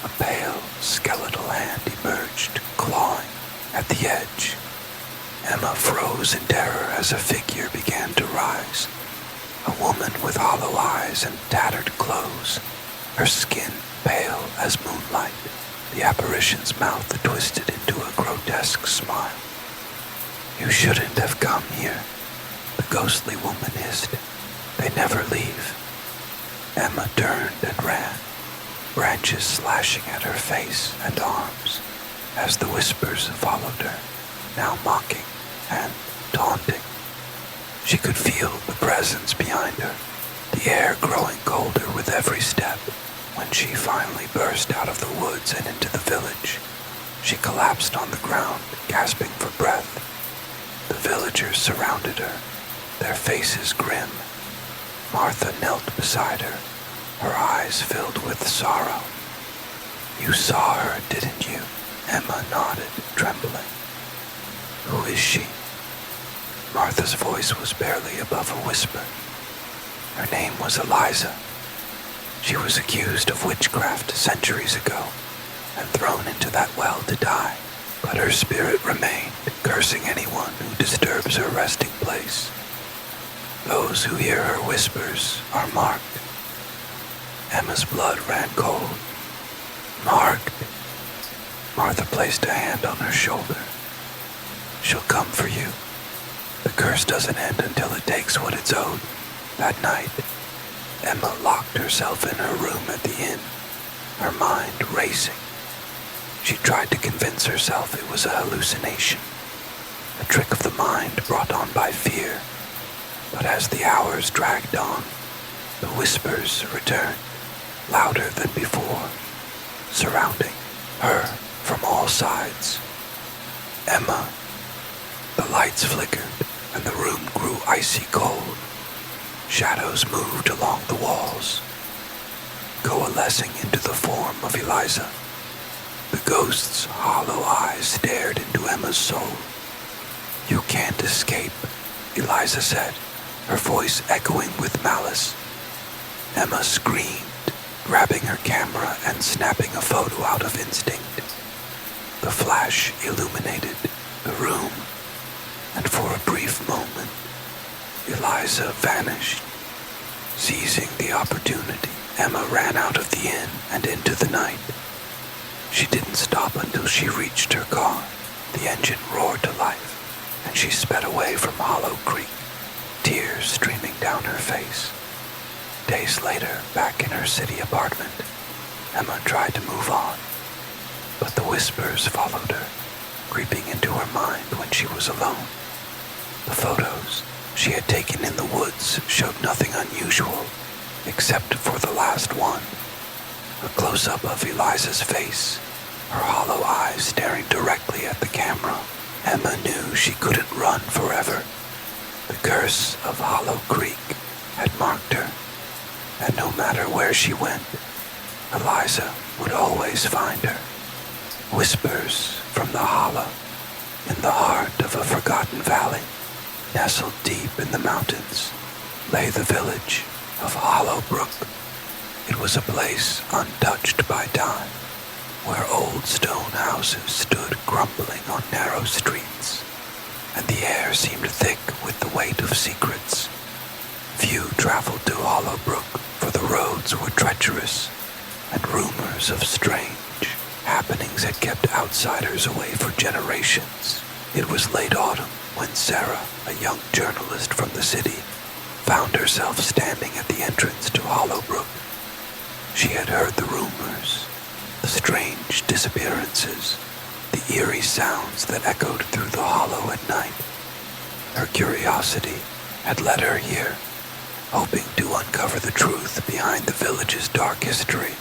Speaker 1: a pale, skeletal hand emerged, clawing at the edge. Emma froze in terror as a figure began to rise. A woman with hollow eyes and tattered clothes, her skin pale as moonlight. The apparition's mouth twisted into a grotesque smile. "You shouldn't have come here," the ghostly woman hissed. "They never leave." Emma turned and ran, branches slashing at her face and arms, as the whispers followed her, now mocking and taunting. She could feel the presence behind her, the air growing colder with every step. When she finally burst out of the woods and into the village, she collapsed on the ground, gasping for breath. The villagers surrounded her, their faces grim. Martha knelt beside her, her eyes filled with sorrow. "You saw her, didn't you?" Emma nodded, trembling. "Who is she?" Martha's voice was barely above a whisper. Her name was Eliza. She was accused of witchcraft centuries ago and thrown into that well to die, but her spirit remained, cursing anyone who disturbs her resting place. Those who hear her whispers are marked. Emma's blood ran cold. "Marked?" Martha placed a hand on her shoulder. "She'll come for you. The curse doesn't end until it takes what it's owed." That night, Emma locked herself in her room at the inn, her mind racing. She tried to convince herself it was a hallucination, a trick of the mind brought on by fear. But as the hours dragged on, the whispers returned, louder than before, surrounding her from all sides. Emma. The lights flickered, and the room grew icy cold. Shadows moved along the walls, coalescing into the form of Eliza. The ghost's hollow eyes stared into Emma's soul. "You can't escape," Eliza said, her voice echoing with malice. Emma screamed, grabbing her camera and snapping a photo out of instinct. The flash illuminated the room, and for a brief moment, Eliza vanished. Seizing the opportunity, Emma ran out of the inn and into the night. She didn't stop until she reached her car. The engine roared to life, and she sped away from Hollow Creek, tears streaming down her face. Days later, back in her city apartment, Emma tried to move on, but the whispers followed her, creeping into her mind when she was alone. The photos she had taken in the woods showed nothing unusual, except for the last one. A close-up of Eliza's face, her hollow eyes staring directly at the camera. Emma knew she couldn't run forever. The curse of Hollow Creek had marked her, and no matter where she went, Eliza would always find her. Whispers from the hollow, in the heart of a forgotten valley, nestled deep in the mountains, lay the village of Hollow Brook. It was a place untouched by time, where old stone houses stood crumbling on narrow streets, and the air seemed thick with the weight of secrets. Few traveled to Hollow Brook, for the roads were treacherous, and rumors of strange happenings had kept outsiders away for generations. It was late autumn when Sarah, a young journalist from the city, found herself standing at the entrance to Hollow Brook. She had heard the rumors, the strange disappearances, the eerie sounds that echoed through the hollow at night. Her curiosity had led her here, hoping to uncover the truth behind the village's dark history.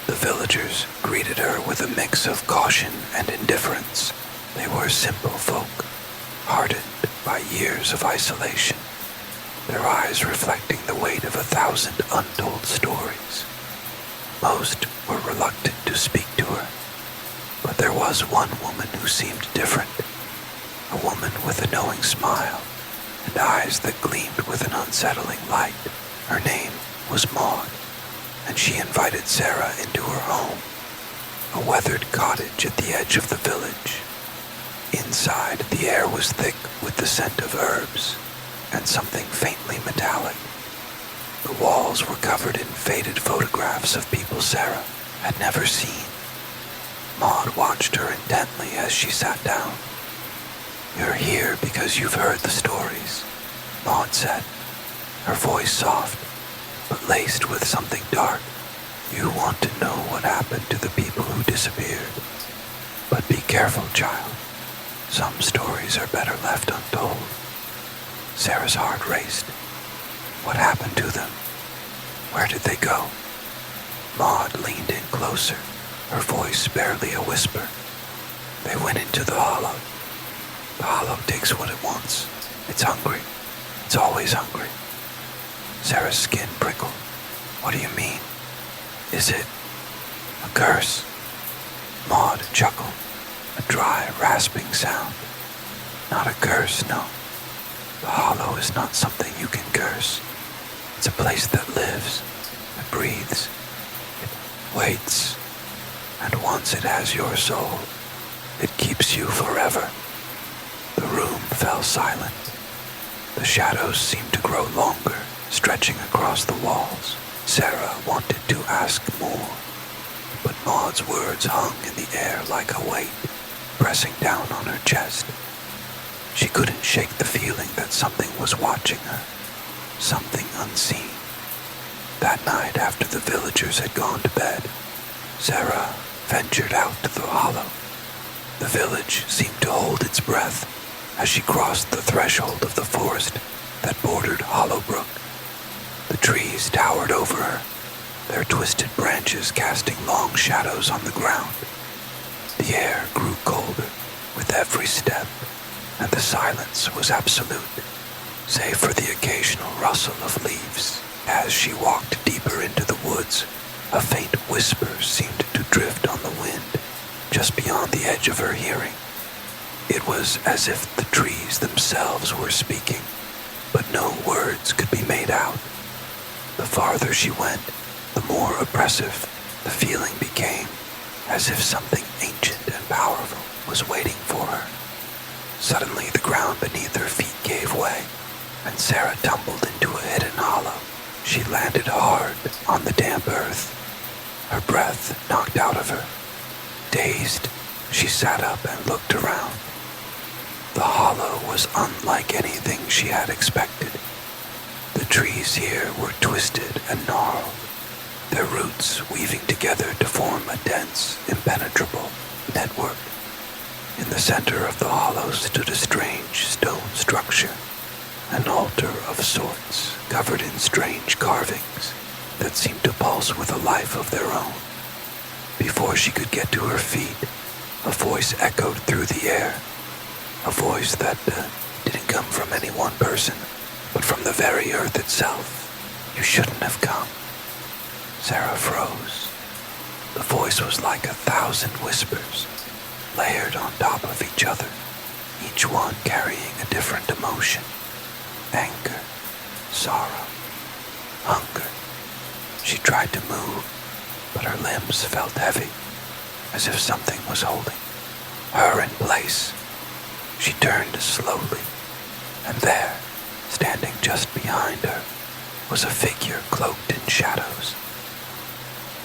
Speaker 1: The villagers greeted her with a mix of caution and indifference. They were simple folk, hardened by years of isolation, their eyes reflecting the weight of 1,000 untold stories. Most were reluctant to speak to her, but there was one woman who seemed different, a woman with a knowing smile and eyes that gleamed with an unsettling light. Her name was Maud, and she invited Sarah into her home, a weathered cottage at the edge of the village. Inside, the air was thick with the scent of herbs and something faintly metallic. The walls were covered in faded photographs of people Sarah had never seen. Maud watched her intently as she sat down. "You're here because you've heard the stories," Maud said, her voice soft, but laced with something dark. "You want to know what happened to the people who disappeared. But be careful, child. Some stories are better left untold." Sarah's heart raced. What happened to them? Where did they go? Maud leaned in closer, her voice barely a whisper. "They went into the hollow. The hollow takes what it wants. It's hungry. It's always hungry." Sarah's skin prickled. "What do you mean? Is it a curse?" Maud chuckled, a dry, rasping sound. "Not a curse, no. The hollow is not something you can curse. It's a place that lives, it breathes, it waits, and once it has your soul, it keeps you forever." The room fell silent. The shadows seemed to grow longer, stretching across the walls. Sarah wanted to ask more, but Maud's words hung in the air like a weight, pressing down on her chest. She couldn't shake the feeling that something was watching her, something unseen. That night, after the villagers had gone to bed, Sarah ventured out to the hollow. The village seemed to hold its breath as she crossed the threshold of the forest that bordered Hollow Brook. The trees towered over her, their twisted branches casting long shadows on the ground. The air grew colder with every step, and the silence was absolute, save for the occasional rustle of leaves. As she walked deeper into the woods, a faint whisper seemed to drift on the wind, just beyond the edge of her hearing. It was as if the trees themselves were speaking, but no words could be made out. The farther she went, the more oppressive the feeling became, as if something ancient and powerful was waiting for her. Suddenly the ground beneath her feet gave way, and Sarah tumbled into a hidden hollow. She landed hard on the damp earth, her breath knocked out of her. Dazed, she sat up and looked around. The hollow was unlike anything she had expected. The trees here were twisted and gnarled, their roots weaving together to form a dense, impenetrable network. In the center of the hollow stood a strange stone structure, an altar of sorts covered in strange carvings that seemed to pulse with a life of their own. Before she could get to her feet, a voice echoed through the air, a voice that didn't come from any one person, but from the very earth itself. "You shouldn't have come." Sarah froze. The voice was like 1,000 whispers, layered on top of each other, each one carrying a different emotion: anger, sorrow, hunger. She tried to move, but her limbs felt heavy, as if something was holding her in place. She turned slowly, and there, standing just behind her, was a figure cloaked in shadows.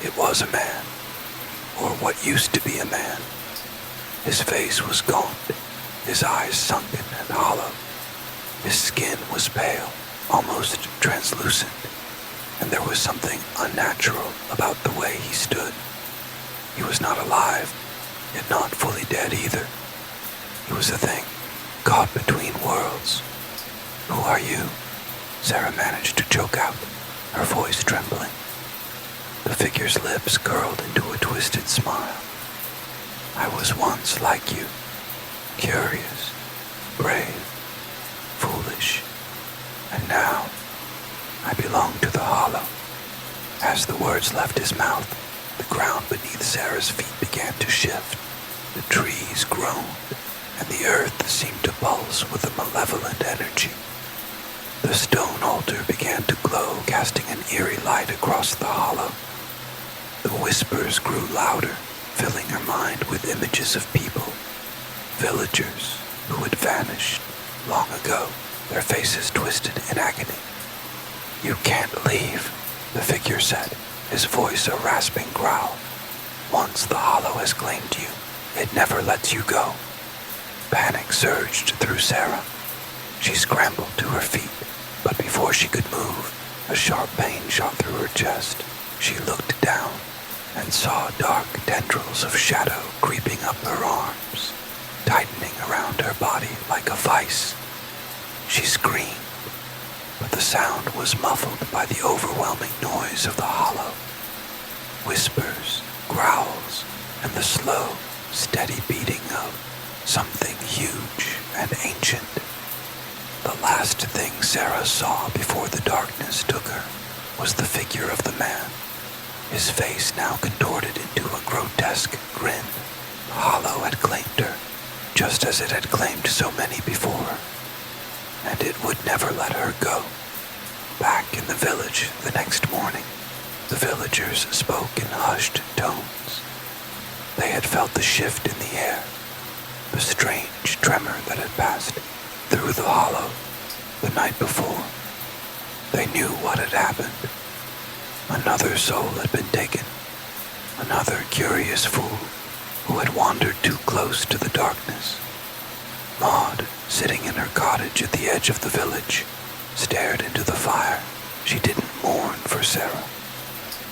Speaker 1: It was a man, or what used to be a man. His face was gaunt, his eyes sunken and hollow. His skin was pale, almost translucent, and there was something unnatural about the way he stood. He was not alive, yet not fully dead either. He was a thing, caught between worlds. "Who are you?" Sarah managed to choke out, her voice trembling. The figure's lips curled into a twisted smile. "I was once like you, curious, brave, foolish, and now I belong to the hollow." As the words left his mouth, the ground beneath Sarah's feet began to shift. The trees groaned, and the earth seemed to pulse with a malevolent energy. The stone altar began to glow, casting an eerie light across the hollow. The whispers grew louder, filling her mind with images of people, villagers who had vanished long ago, their faces twisted in agony. "You can't leave," the figure said, his voice a rasping growl. "Once the hollow has claimed you, it never lets you go." Panic surged through Sarah. She scrambled to her feet, but before she could move, a sharp pain shot through her chest. She looked down and saw dark tendrils of shadow creeping up her arms, tightening around her body like a vice. She screamed, but the sound was muffled by the overwhelming noise of the hollow. Whispers, growls, and the slow, steady beating of something huge and ancient. The last thing Sarah saw before the darkness took her was the figure of the man, his face now contorted into a grotesque grin. The hollow had claimed her, just as it had claimed so many before, and it would never let her go. Back in the village the next morning, the villagers spoke in hushed tones. They had felt the shift in the air, the strange tremor that had passed through the hollow the night before. They knew what had happened. Another soul had been taken, another curious fool who had wandered too close to the darkness. Maud, sitting in her cottage at the edge of the village, stared into the fire. She didn't mourn for Sarah.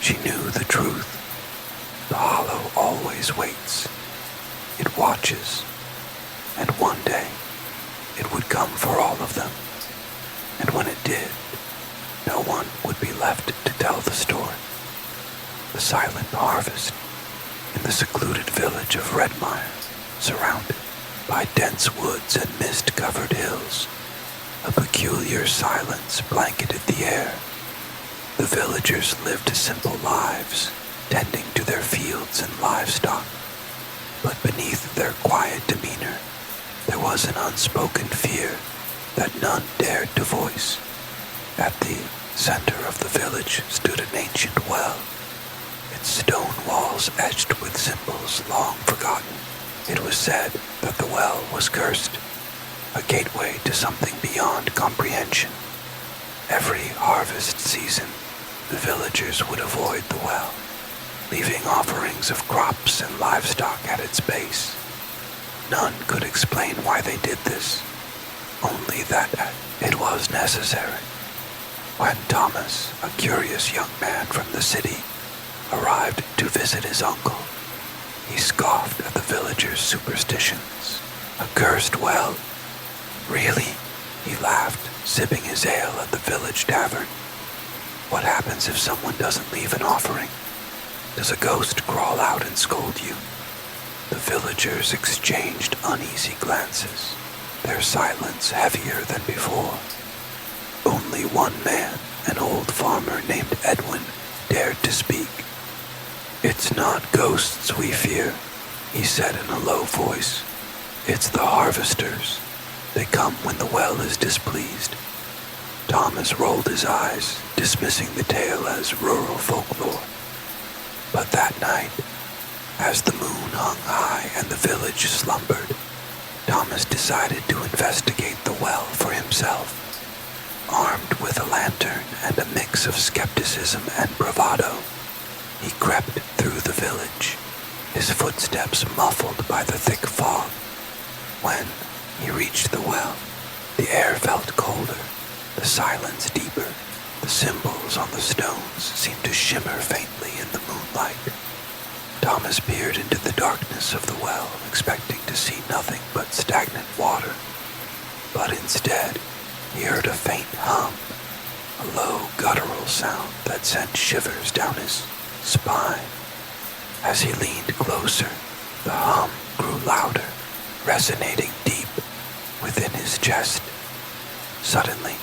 Speaker 1: She knew the truth. The hollow always waits. It watches. And one day, it would come for all of them. And when it did, no one would be left to tell the story. the silent harvest in the secluded village of Redmire, surrounded by dense woods and mist-covered hills. A peculiar silence blanketed the air. The villagers lived simple lives, tending to their fields and livestock. But beneath their quiet demeanor, there was an unspoken fear that none dared to voice. At the center of the village stood an ancient well, its stone walls etched with symbols long forgotten. It was said that the well was cursed, a gateway to something beyond comprehension. Every harvest season, the villagers would avoid the well, leaving offerings of crops and livestock at its base. None could explain why they did this, only that it was necessary. When Thomas, a curious young man from the city, arrived to visit his uncle, he scoffed at the villagers' superstitions. A cursed well? Really? He laughed, sipping his ale at the village tavern. What happens if someone doesn't leave an offering? Does a ghost crawl out and scold you? The villagers exchanged uneasy glances, their silence heavier than before. Only one man, an old farmer named Edwin, dared to speak. "It's not ghosts we fear," he said in a low voice. "It's the harvesters. They come when the well is displeased." Thomas rolled his eyes, dismissing the tale as rural folklore. But that night, as the moon hung high and the village slumbered, Thomas decided to investigate the well for himself. Armed with a lantern and a mix of skepticism and bravado, he crept through the village, his footsteps muffled by the thick fog. When he reached the well, the air felt colder, the silence deeper. The symbols on the stones seemed to shimmer faintly in the moonlight. Thomas peered into the darkness of the well, expecting to see nothing but stagnant water. But instead, he heard a faint hum, a low guttural sound that sent shivers down his spine. As he leaned closer, the hum grew louder, resonating deep within his chest. Suddenly,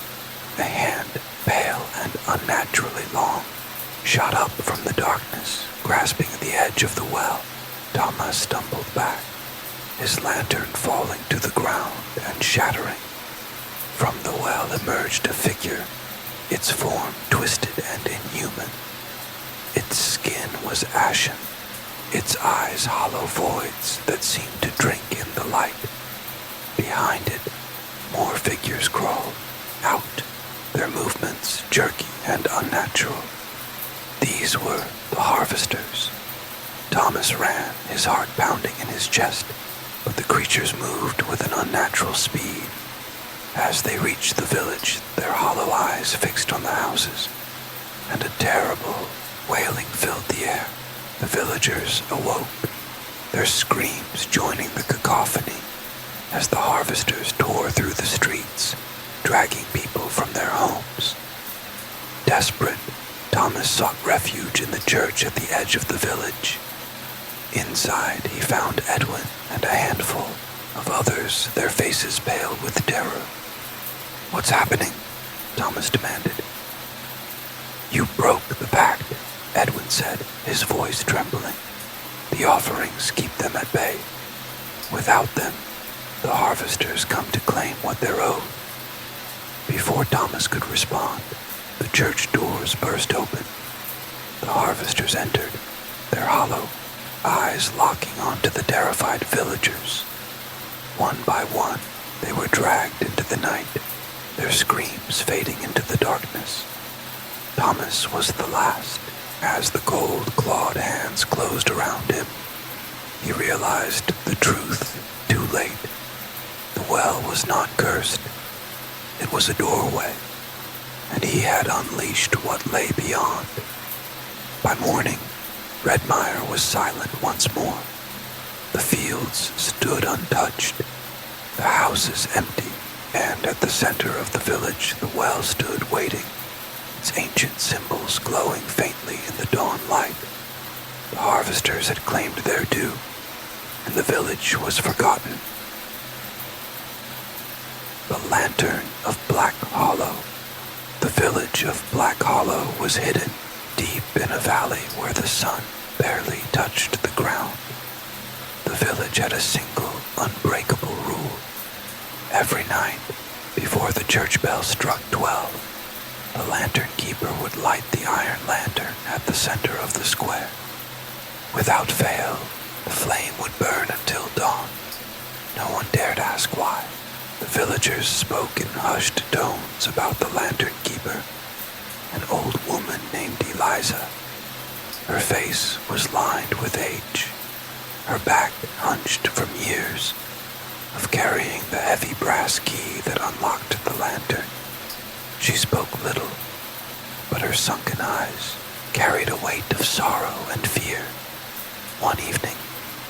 Speaker 1: a hand, pale and unnaturally long, shot up from the darkness, grasping the edge of the well. Thomas stumbled back, his lantern falling to the ground and shattering. From the well emerged a figure, its form twisted and inhuman. Its skin was ashen, its eyes hollow voids that seemed to drink in the light. Behind it, more figures crawled out, their movements jerky and unnatural. These were the harvesters. Thomas ran, his heart pounding in his chest, but the creatures moved with an unnatural speed. As they reached the village, their hollow eyes fixed on the houses, and a terrible wailing filled the air. The villagers awoke, their screams joining the cacophony as the harvesters tore through the streets, dragging people from their homes. Desperate, Thomas sought refuge in the church at the edge of the village. Inside, he found Edwin and a handful of others, their faces pale with terror. "What's happening?" Thomas demanded. "You broke the pact," Edwin said, his voice trembling. "The offerings keep them at bay. Without them, the harvesters come to claim what they're owed." Before Thomas could respond, the church doors burst open. The harvesters entered, their hollow eyes locking onto the terrified villagers. One by one, they were dragged into the night, their screams fading into the darkness. Thomas was the last. As the cold-clawed hands closed around him, he realized the truth too late. The well was not cursed. It was a doorway, and he had unleashed what lay beyond. By morning, Redmire was silent once more. The fields stood untouched, the houses empty, and at the center of the village the well stood waiting, its ancient symbols glowing faintly in the dawn light. The harvesters had claimed their due, and the village was forgotten. The Lantern of Black Hollow. The village of Black Hollow was hidden deep in a valley where the sun barely touched the ground. The village had a single, unbreakable rule. Every night, before the church bell struck 12, the lantern keeper would light the iron lantern at the center of the square. Without fail, the flame would burn until dawn. No one dared ask why. The villagers spoke in hushed tones about the lantern keeper, an old woman named Eliza. Her face was lined with age, her back hunched from years of carrying the heavy brass key that unlocked the lantern. She spoke little, but her sunken eyes carried a weight of sorrow and fear. One evening,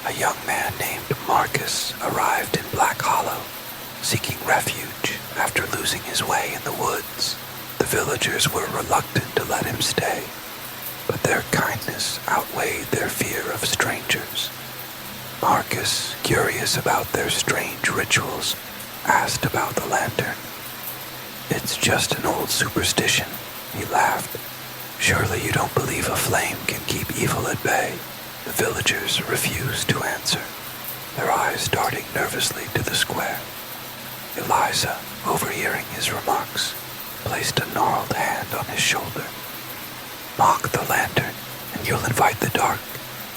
Speaker 1: a young man named Marcus arrived in Black Hollow, seeking refuge after losing his way in the woods. The villagers were reluctant to let him stay, but their kindness outweighed their fear of strangers. Marcus, curious about their strange rituals, asked about the lantern. "It's just an old superstition," he laughed. "Surely you don't believe a flame can keep evil at bay?" The villagers refused to answer, their eyes darting nervously to the square. Eliza, overhearing his remarks, placed a gnarled hand on his shoulder. "Mock the lantern, and you'll invite the dark,"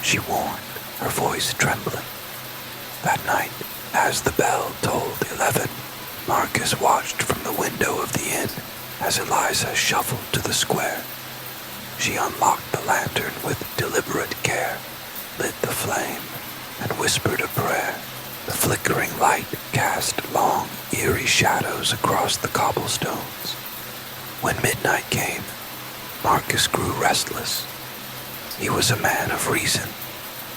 Speaker 1: she warned, her voice trembling. That night, as the bell tolled 11, Marcus watched from the window of the inn as Eliza shuffled to the square. She unlocked the lantern with deliberate care, lit the flame, and whispered a prayer. The flickering light cast long, eerie shadows across the cobblestones. When midnight came, Marcus grew restless. He was a man of reason,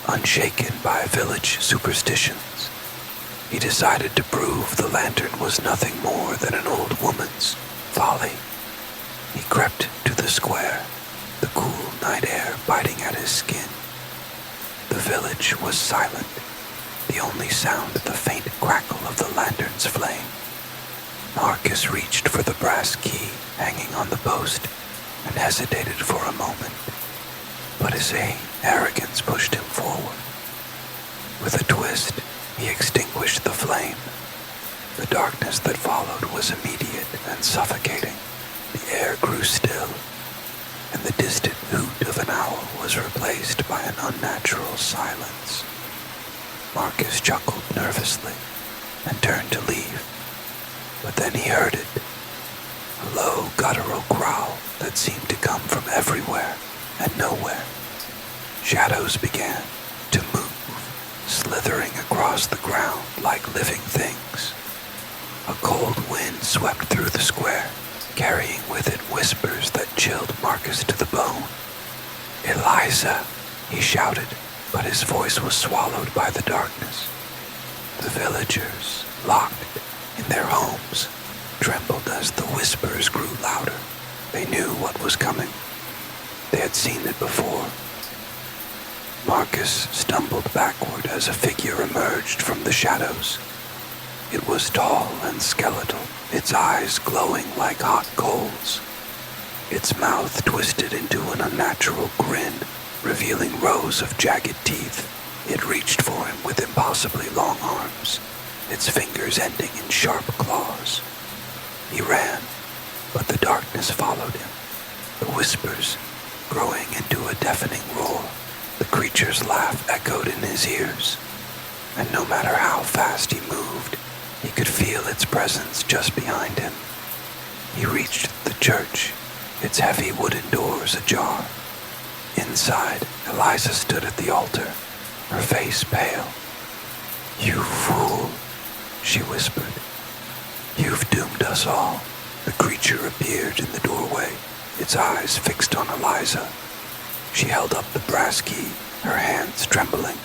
Speaker 1: unshaken by village superstitions. He decided to prove the lantern was nothing more than an old woman's folly. He crept to the square, the cool night air biting at his skin. The village was silent, the only sound the faint crackle of the lantern's flame. Marcus reached for the brass key hanging on the post and hesitated for a moment, but his arrogance pushed him forward. With a twist, he extinguished the flame. The darkness that followed was immediate and suffocating. The air grew still, and the distant hoot of an owl was replaced by an unnatural silence. Marcus chuckled nervously and turned to leave, but then he heard it, a low guttural growl that seemed to come from everywhere and nowhere. Shadows began to move, slithering across the ground like living things. A cold wind swept through the square, carrying with it whispers that chilled Marcus to the bone. "Eliza!" he shouted, but his voice was swallowed by the darkness. The villagers, locked in their homes, trembled as the whispers grew louder. They knew what was coming. They had seen it before. Marcus stumbled backward as a figure emerged from the shadows. It was tall and skeletal, its eyes glowing like hot coals. Its mouth twisted into an unnatural grin, revealing rows of jagged teeth. It reached for him with impossibly long arms, its fingers ending in sharp claws. He ran, but the darkness followed him, the whispers growing into a deafening roar. The creature's laugh echoed in his ears, and no matter how fast he moved, he could feel its presence just behind him. He reached the church, its heavy wooden doors ajar. Inside, Eliza stood at the altar, her face pale. "You fool," she whispered. "You've doomed us all." The creature appeared in the doorway, its eyes fixed on Eliza. She held up the brass key, her hands trembling.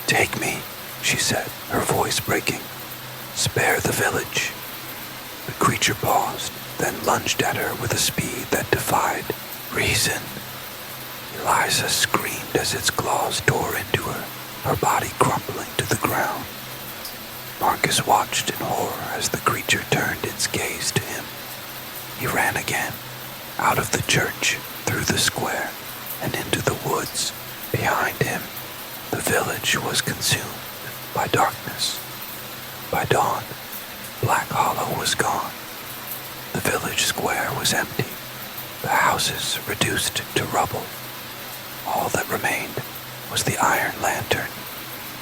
Speaker 1: "Take me," she said, her voice breaking. "Spare the village." The creature paused, then lunged at her with a speed that defied reason. Eliza screamed as its claws tore into her, her body crumpling to the ground. Marcus watched in horror as the creature turned its gaze to him. He ran again, out of the church, through the square, and into the woods. Behind him, the village was consumed by darkness. By dawn, Black Hollow was gone. The village square was empty, the houses reduced to rubble. All that remained was the iron lantern,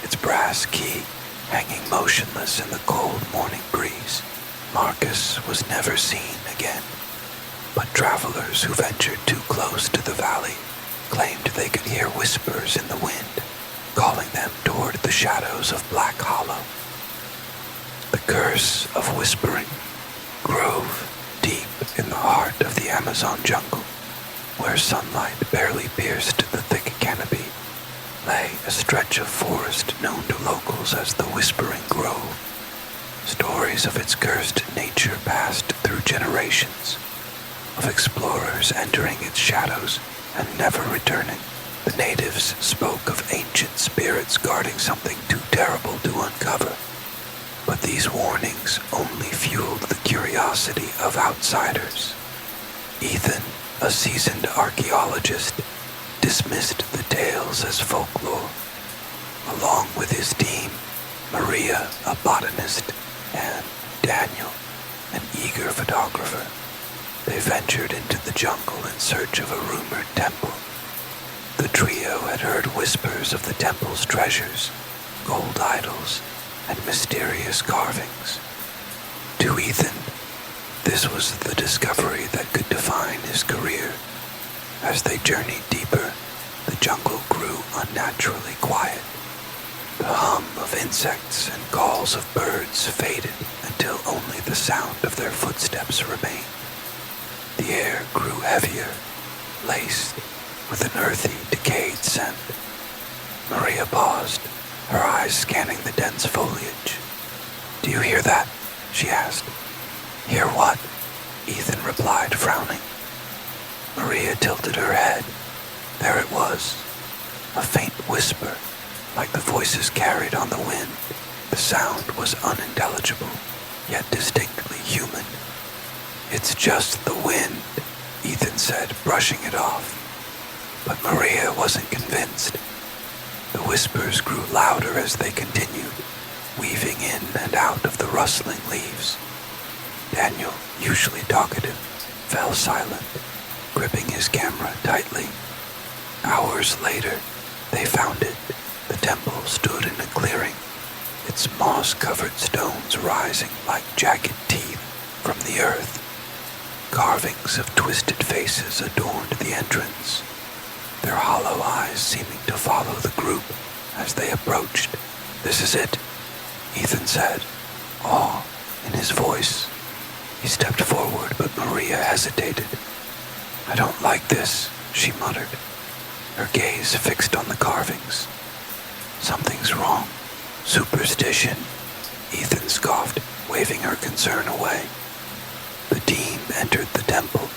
Speaker 1: its brass key hanging motionless in the cold morning breeze. Marcus was never seen again, but travelers who ventured too close to the valley claimed they could hear whispers in the wind, calling them toward the shadows of Black Hollow. The curse of Whispering Grove, deep in the heart of the Amazon jungle, where sunlight barely pierced the thick canopy, lay a stretch of forest known to locals as the Whispering Grove. Stories of its cursed nature passed through generations, of explorers entering its shadows and never returning. The natives spoke of ancient spirits guarding something too terrible to uncover. But these warnings only fueled the curiosity of outsiders. Ethan, a seasoned archaeologist, dismissed the tales as folklore. Along with his team, Maria, a botanist, and Daniel, an eager photographer, they ventured into the jungle in search of a rumored temple. The trio had heard whispers of the temple's treasures, gold idols, and mysterious carvings. To Ethan, this was the discovery that could define his career. As they journeyed deeper, the jungle grew unnaturally quiet. The hum of insects and calls of birds faded until only the sound of their footsteps remained. The air grew heavier, laced with an earthy, decayed scent. Maria paused, her eyes scanning the dense foliage. "Do you hear that?" she asked. "Hear what?" Ethan replied, frowning. Maria tilted her head. There it was, a faint whisper, like the voices carried on the wind. The sound was unintelligible, yet distinctly human. "It's just the wind," Ethan said, brushing it off. But Maria wasn't convinced. The whispers grew louder as they continued, weaving in and out of the rustling leaves. Daniel, usually talkative, fell silent, gripping his camera tightly. Hours later, they found it. The temple stood in a clearing, its moss-covered stones rising like jagged teeth from the earth. Carvings of twisted faces adorned the entrance, their hollow eyes seeming to follow the group as they approached. "This is it," Ethan said, awe in his voice. He stepped forward, but Maria hesitated. "I don't like this," she muttered, her gaze fixed on the carvings. "Something's wrong. Superstition," Ethan scoffed, waving her concern away. The team entered the temple,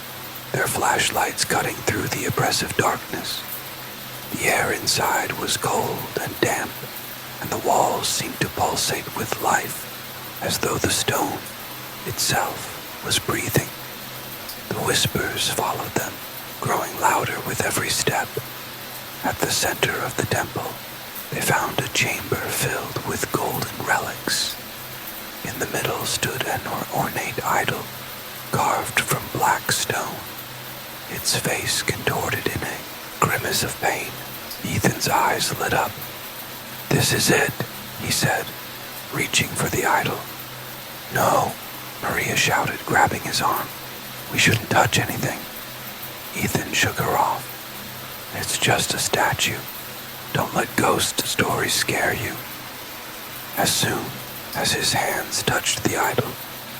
Speaker 1: their flashlights cutting through the oppressive darkness. The air inside was cold and damp, and the walls seemed to pulsate with life, as though the stone itself was breathing. The whispers followed them, growing louder with every step. At the center of the temple, they found a chamber filled with golden relics. In the middle stood an ornate idol, carved from black stone, its face contorted in a grimace of pain. Ethan's eyes lit up. "This is it," he said, reaching for the idol. "No," Maria shouted, grabbing his arm. "We shouldn't touch anything." Ethan shook her off. "It's just a statue. Don't let ghost stories scare you." As soon as his hands touched the idol,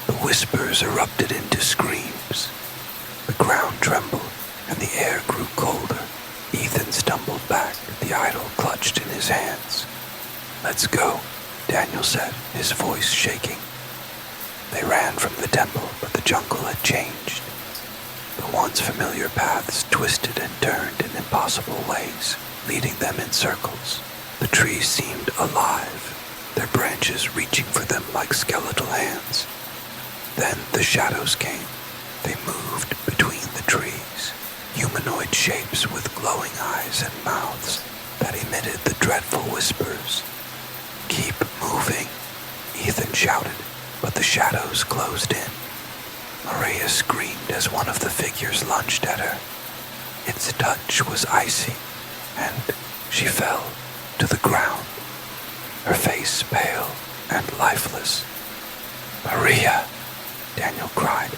Speaker 1: the whispers erupted into screams. The ground trembled, and the air grew colder. Ethan stumbled back, the idol clutched in his hands. "Let's go," Daniel said, his voice shaking. They ran from the temple, but the jungle had changed. The The once familiar paths twisted and turned in impossible ways, leading them in circles. The trees seemed alive, their branches reaching for them like skeletal hands. Then the shadows came. They moved between the trees, humanoid shapes with glowing eyes and mouths that emitted the dreadful whispers. "Keep moving," Ethan shouted, but the shadows closed in. Maria screamed as one of the figures lunged at her. Its touch was icy, and she fell to the ground, her face pale and lifeless. "Maria!" Daniel cried,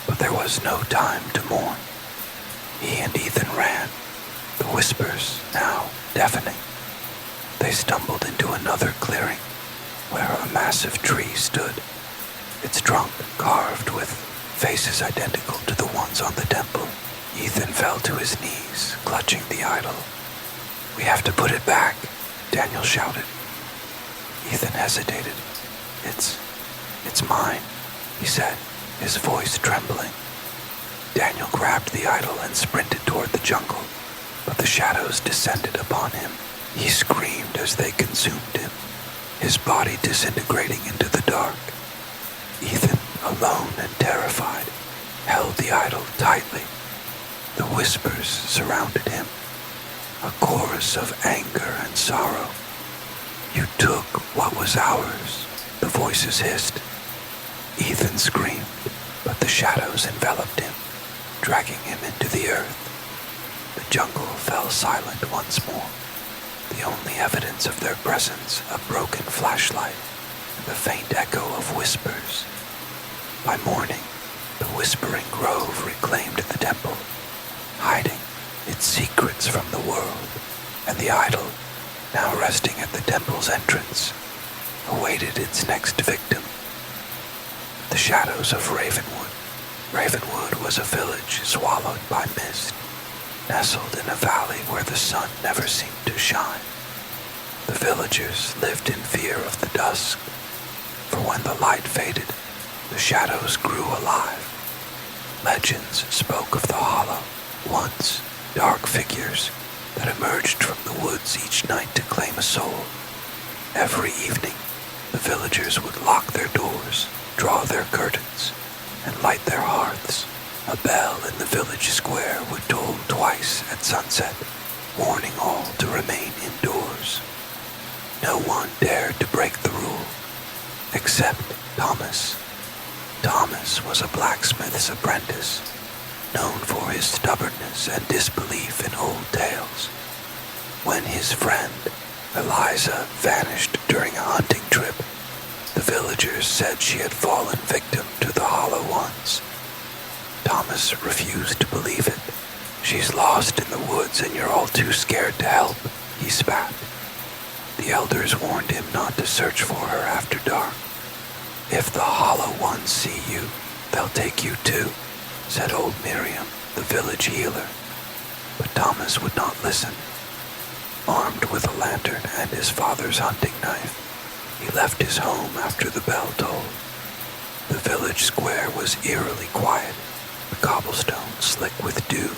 Speaker 1: but there was no time to mourn. He and Ethan ran, the whispers now deafening. They stumbled into another clearing, where a massive tree stood, its trunk carved with faces identical to the ones on the temple. Ethan fell to his knees, clutching the idol. "We have to put it back," Daniel shouted. Ethan hesitated. It's mine," he said, his voice trembling. Daniel grabbed the idol and sprinted toward the jungle, but the shadows descended upon him. He screamed as they consumed him, his body disintegrating into the dark. Ethan, alone and terrified, held the idol tightly. The whispers surrounded him, a chorus of anger and sorrow. "You took what was ours," the voices hissed. Ethan screamed, but the shadows enveloped him, dragging him into the earth. The jungle fell silent once more, the only evidence of their presence a broken flashlight and the faint echo of whispers. By morning, the Whispering Grove reclaimed the temple, hiding its secrets from the world, and the idol, now resting at the temple's entrance, awaited its next victim. The shadows of Ravenwood. Ravenwood was a village swallowed by mist, nestled in a valley where the sun never seemed to shine. The villagers lived in fear of the dusk, for when the light faded, the shadows grew alive. Legends spoke of the Hollow, once dark figures that emerged from the woods each night to claim a soul. Every evening, the villagers would lock their doors, draw their curtains, and light their hearths. A bell in the village square would toll twice at sunset, warning all to remain indoors. No one dared to break the rule, except Thomas. Thomas was a blacksmith's apprentice, known for his stubbornness and disbelief in old tales. When his friend, Eliza, vanished during a hunting trip, the villagers said she had fallen victim to the Hollow Ones. Thomas refused to believe it. "She's lost in the woods and you're all too scared to help," he spat. The elders warned him not to search for her after dark. "If the Hollow Ones see you, they'll take you too," said old Miriam, the village healer. But Thomas would not listen. Armed with a lantern and his father's hunting knife, he left his home after the bell tolled. The village square was eerily quiet, the cobblestones slick with dew.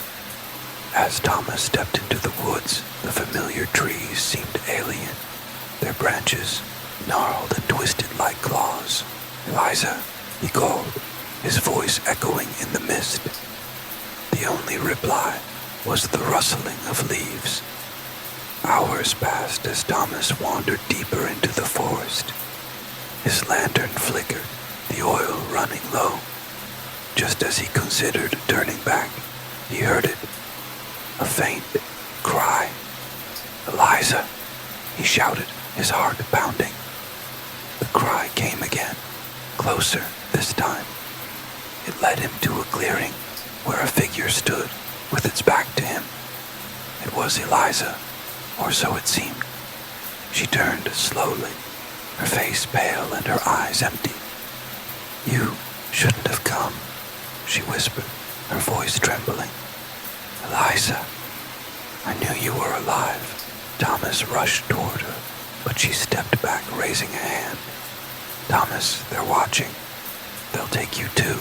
Speaker 1: As Thomas stepped into the woods, the familiar trees seemed alien, their branches gnarled and twisted like claws. "Eliza," he called, his voice echoing in the mist. The only reply was the rustling of leaves. Hours passed as Thomas wandered deeper into the forest. His lantern flickered, the oil running low. Just as he considered turning back, he heard it. A faint cry. "Eliza!" he shouted, his heart pounding. The cry came again, closer this time. It led him to a clearing where a figure stood with its back to him. It was Eliza, or so it seemed. She turned slowly, her face pale and her eyes empty. "You shouldn't have come," she whispered, her voice trembling. "Eliza, I knew you were alive." Thomas rushed toward her, but she stepped back, raising a hand. "Thomas, they're watching. They'll take you too."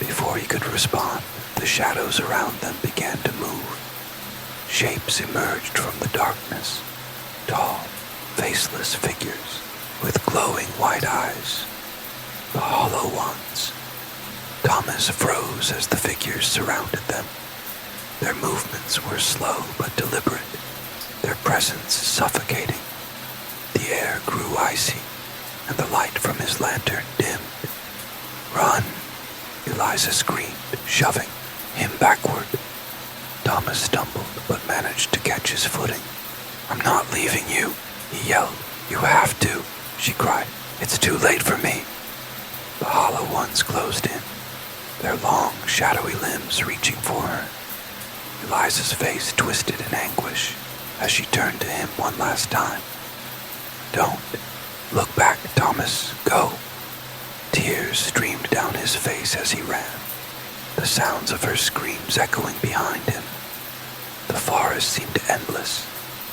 Speaker 1: Before he could respond, the shadows around them began to move. Shapes emerged from the darkness, tall, faceless figures with glowing white eyes. The Hollow Ones. Thomas froze as the figures surrounded them. Their movements were slow but deliberate, their presence suffocating. The air grew icy, and the light from his lantern dimmed. "Run!" Eliza screamed, shoving him backward. Thomas stumbled but managed to catch his footing. "I'm not leaving you," he yelled. "You have to," she cried. "It's too late for me." The Hollow Ones closed in, their long, shadowy limbs reaching for her. Eliza's face twisted in anguish as she turned to him one last time. "Don't. Look back, Thomas. Go." Tears streamed down his face as he ran, the sounds of her screams echoing behind him. The forest seemed endless,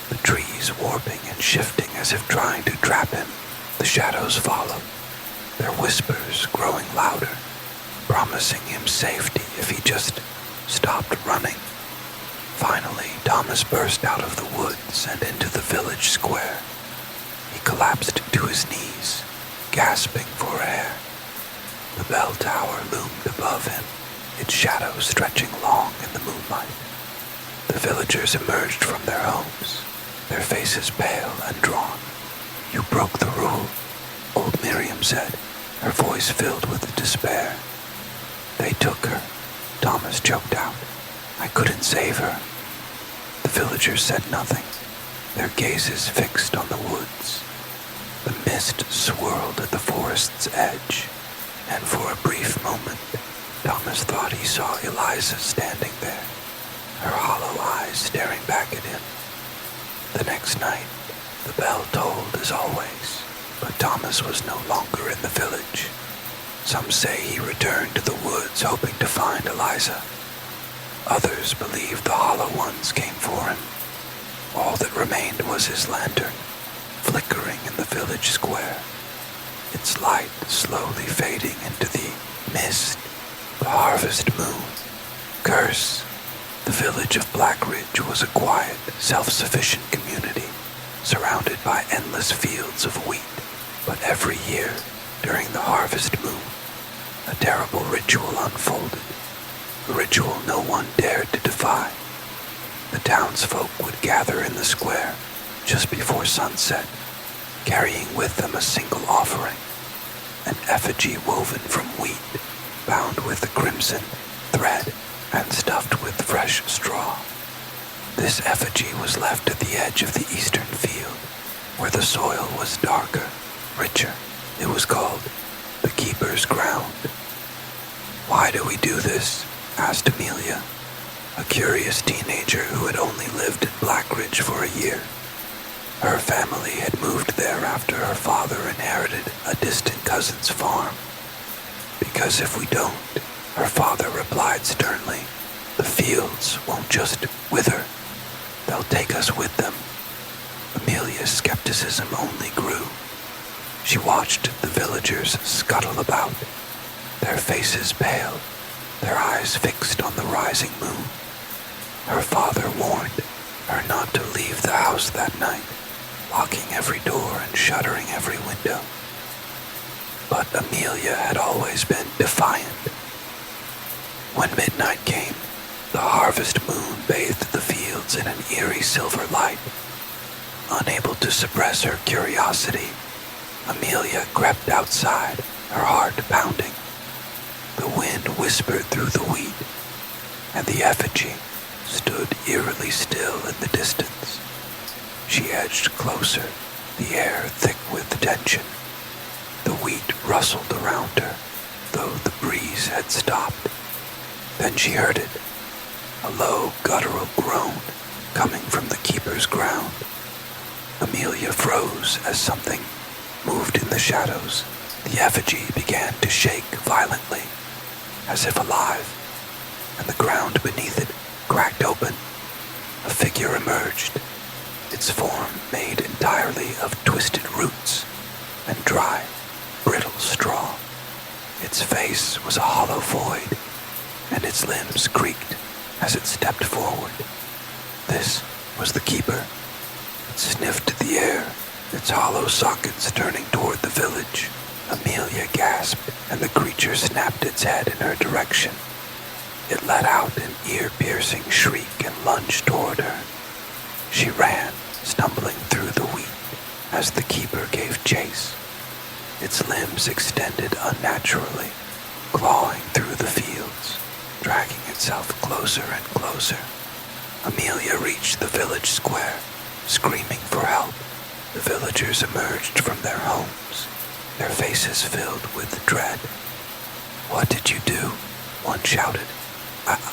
Speaker 1: the trees warping and shifting as if trying to trap him. The shadows followed, their whispers growing louder, promising him safety if he just stopped running. Finally, Thomas burst out of the woods and into the village square. He collapsed to his knees, gasping for air. The bell tower loomed above him, its shadow stretching long in the moonlight. The villagers emerged from their homes, their faces pale and drawn. "You broke the rule," old Miriam said, her voice filled with despair. "They took her," Thomas choked out. "I couldn't save her." The villagers said nothing, their gazes fixed on the woods. The mist swirled at the forest's edge, and for a brief moment, Thomas thought he saw Eliza standing there, her hollow eyes staring back at him. The next night, the bell tolled as always, but Thomas was no longer in the village. Some say he returned to the woods hoping to find Eliza. Others believed the Hollow Ones came for him. All that remained was his lantern, flickering in the village square, its light slowly fading into the mist. The harvest moon. Curse. The village of Black Ridge was a quiet, self-sufficient community, surrounded by endless fields of wheat. But every year, during the harvest moon, a terrible ritual unfolded, a ritual no one dared to defy. The townsfolk would gather in the square just before sunset, carrying with them a single offering, an effigy woven from wheat, bound with crimson thread and stuffed with fresh straw. This effigy was left at the edge of the eastern field, where the soil was darker, richer. It was called the Keeper's Ground. "Why do we do this?" asked Amelia, a curious teenager who had only lived in Black Ridge for a year. Her family had moved there after her father inherited a distant cousin's farm. "Because if we don't," her father replied sternly, "the fields won't just wither. They'll take us with them." Amelia's skepticism only grew. She watched the villagers scuttle about, their faces pale, their eyes fixed on the rising moon. Her father warned her not to leave the house that night, locking every door and shuttering every window. But Amelia had always been defiant. When midnight came, the harvest moon bathed the fields in an eerie silver light. Unable to suppress her curiosity, Amelia crept outside, her heart pounding. The wind whispered through the wheat, and the effigy stood eerily still in the distance. She edged closer, the air thick with tension. The wheat rustled around her, though the breeze had stopped. Then she heard it, a low, guttural groan coming from the Keeper's Ground. Amelia froze as something moved in the shadows. The effigy began to shake violently, as if alive, and the ground beneath it cracked open. A figure emerged, its form made entirely of twisted roots and dry, brittle straw. Its face was a hollow void, and its limbs creaked as it stepped forward. This was the keeper. It sniffed the air, its hollow sockets turning toward the village. Amelia gasped, and the creature snapped its head in her direction. It let out an ear-piercing shriek and lunged toward her. She ran, stumbling through the wheat as the keeper gave chase. Its limbs extended unnaturally, clawing through the fields, dragging itself closer and closer. Amelia reached the village square, screaming for help. The villagers emerged from their homes, their faces filled with dread. "What did you do?" one shouted.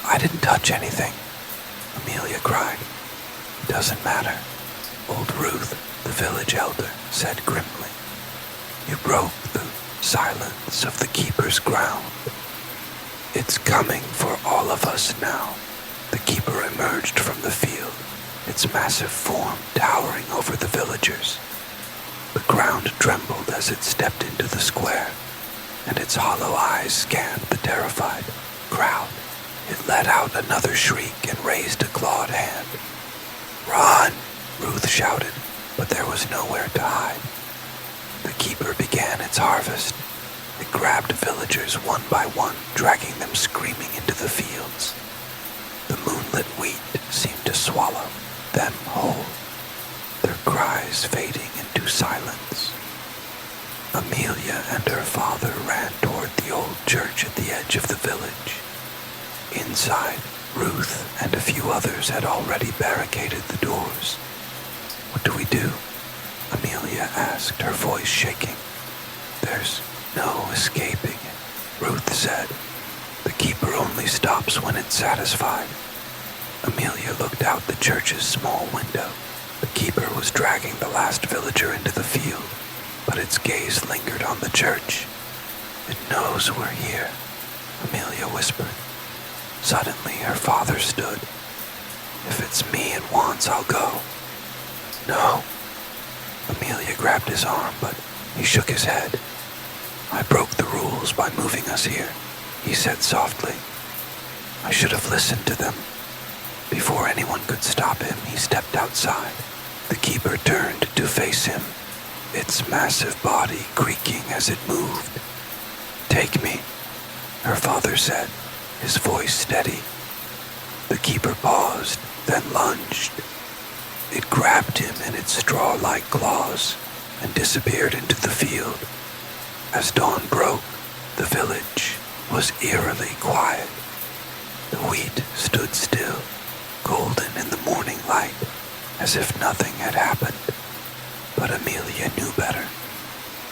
Speaker 1: I didn't touch anything," Amelia cried. "It doesn't matter," old Ruth, the village elder, said grimly. "You broke the silence of the keeper's ground. It's coming for all of us now." The keeper emerged from the field, its massive form towering over the villagers. The ground trembled as it stepped into the square, and its hollow eyes scanned the terrified crowd. It let out another shriek and raised a clawed hand. "Run!" Ruth shouted, but there was nowhere to hide. The keeper began its harvest. It grabbed villagers one by one, dragging them screaming into the fields. The moonlit wheat seemed to swallow them whole, their cries fading into silence. Amelia and her father ran toward the old church at the edge of the village. Inside, Ruth and a few others had already barricaded the doors. "What do we do?" Amelia asked, her voice shaking. "There's no escaping it," Ruth said. "The keeper only stops when it's satisfied." Amelia looked out the church's small window. The keeper was dragging the last villager into the field, but its gaze lingered on the church. "It knows we're here," Amelia whispered. Suddenly, her father stood. "If it's me it wants, I'll go." "No." Amelia grabbed his arm, but he shook his head. "I broke the rules by moving us here," he said softly. "I should have listened to them." Before anyone could stop him, he stepped outside. The keeper turned to face him, its massive body creaking as it moved. "Take me," her father said, his voice steady. The keeper paused, then lunged. It grabbed him in its straw-like claws and disappeared into the field. As dawn broke, the village was eerily quiet. The wheat stood still, golden in the morning light, as if nothing had happened. But Amelia knew better.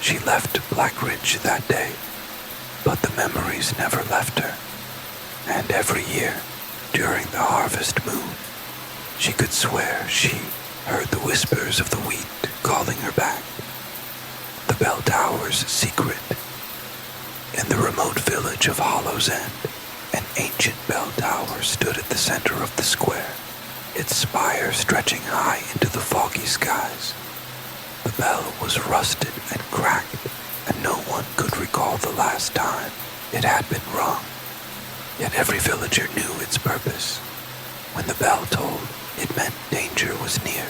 Speaker 1: She left Blackridge that day, but the memories never left her. And every year, during the harvest moon, she could swear she heard the whispers of the wheat calling her back. The bell tower's secret. In the remote village of Hollow's End, an ancient bell tower stood at the center of the square, its spire stretching high into the foggy skies. The bell was rusted and cracked, and no one could recall the last time it had been rung. Yet every villager knew its purpose. When the bell tolled, it meant danger was near.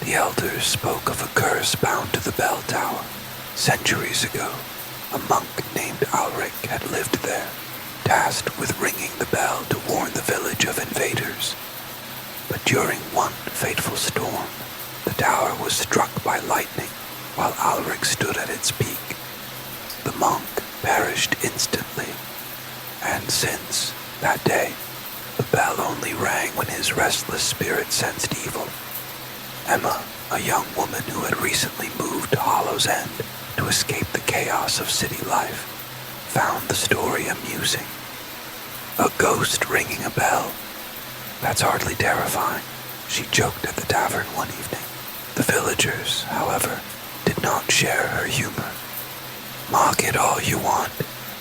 Speaker 1: The elders spoke of a curse bound to the bell tower. Centuries ago, a monk named Ulrich had lived there, tasked with ringing the bell to warn the village of invaders. But during one fateful storm, the tower was struck by lightning while Ulrich stood at its peak. The monk perished instantly, and since that day, the bell only rang when his restless spirit sensed evil. Emma, a young woman who had recently moved to Hollow's End to escape the chaos of city life, found the story amusing. A ghost ringing a bell. That's hardly terrifying, she joked at the tavern one evening. The villagers, however, did not share her humor. "Mock it all you want,"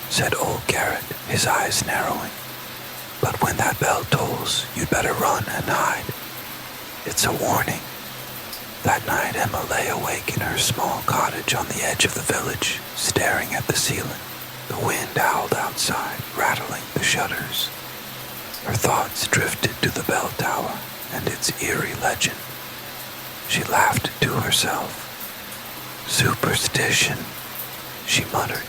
Speaker 1: said old Garrett, his eyes narrowing. "But when that bell tolls, you'd better run and hide. It's a warning." That night, Emma lay awake in her small cottage on the edge of the village, staring at the ceiling. The wind howled outside, rattling the shutters. Her thoughts drifted to the bell tower and its eerie legend. She laughed to herself. "Superstition," she muttered.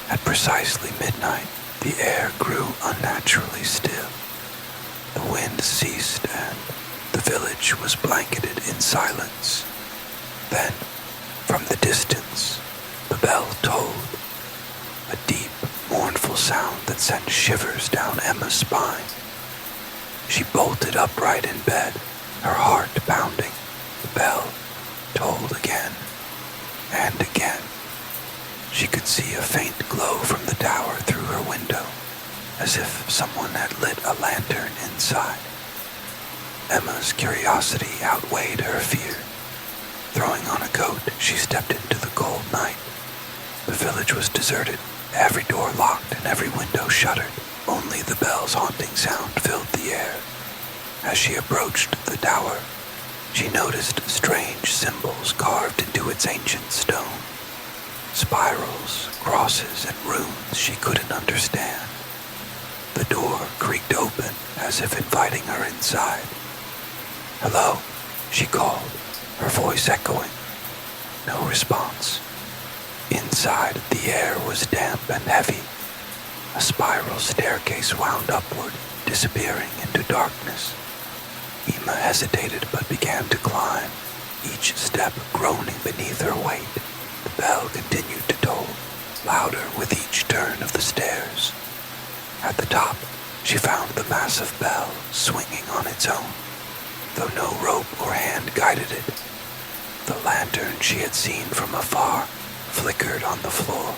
Speaker 1: At precisely midnight, the air grew unnaturally still. The wind ceased and the village was blanketed in silence. Then, from the distance, the bell tolled, a deep, mournful sound that sent shivers down Emma's spine. She bolted upright in bed, her heart pounding. The bell tolled again and again. She could see a faint glow from the tower through her window, as if someone had lit a lantern inside. Emma's curiosity outweighed her fear. Throwing on a coat, she stepped into the cold night. The village was deserted, every door locked and every window shuttered. Only the bell's haunting sound filled the air. As she approached the tower, she noticed strange symbols carved into its ancient stone. Spirals, crosses, and runes she couldn't understand. The door creaked open as if inviting her inside. "Hello," she called, her voice echoing. No response. Inside, the air was damp and heavy. A spiral staircase wound upward, disappearing into darkness. Emma hesitated but began to climb, each step groaning beneath her weight. The bell continued to toll, louder with each turn of the stairs. At the top, she found the massive bell swinging on its own, though no rope or hand guided it. The lantern she had seen from afar flickered on the floor,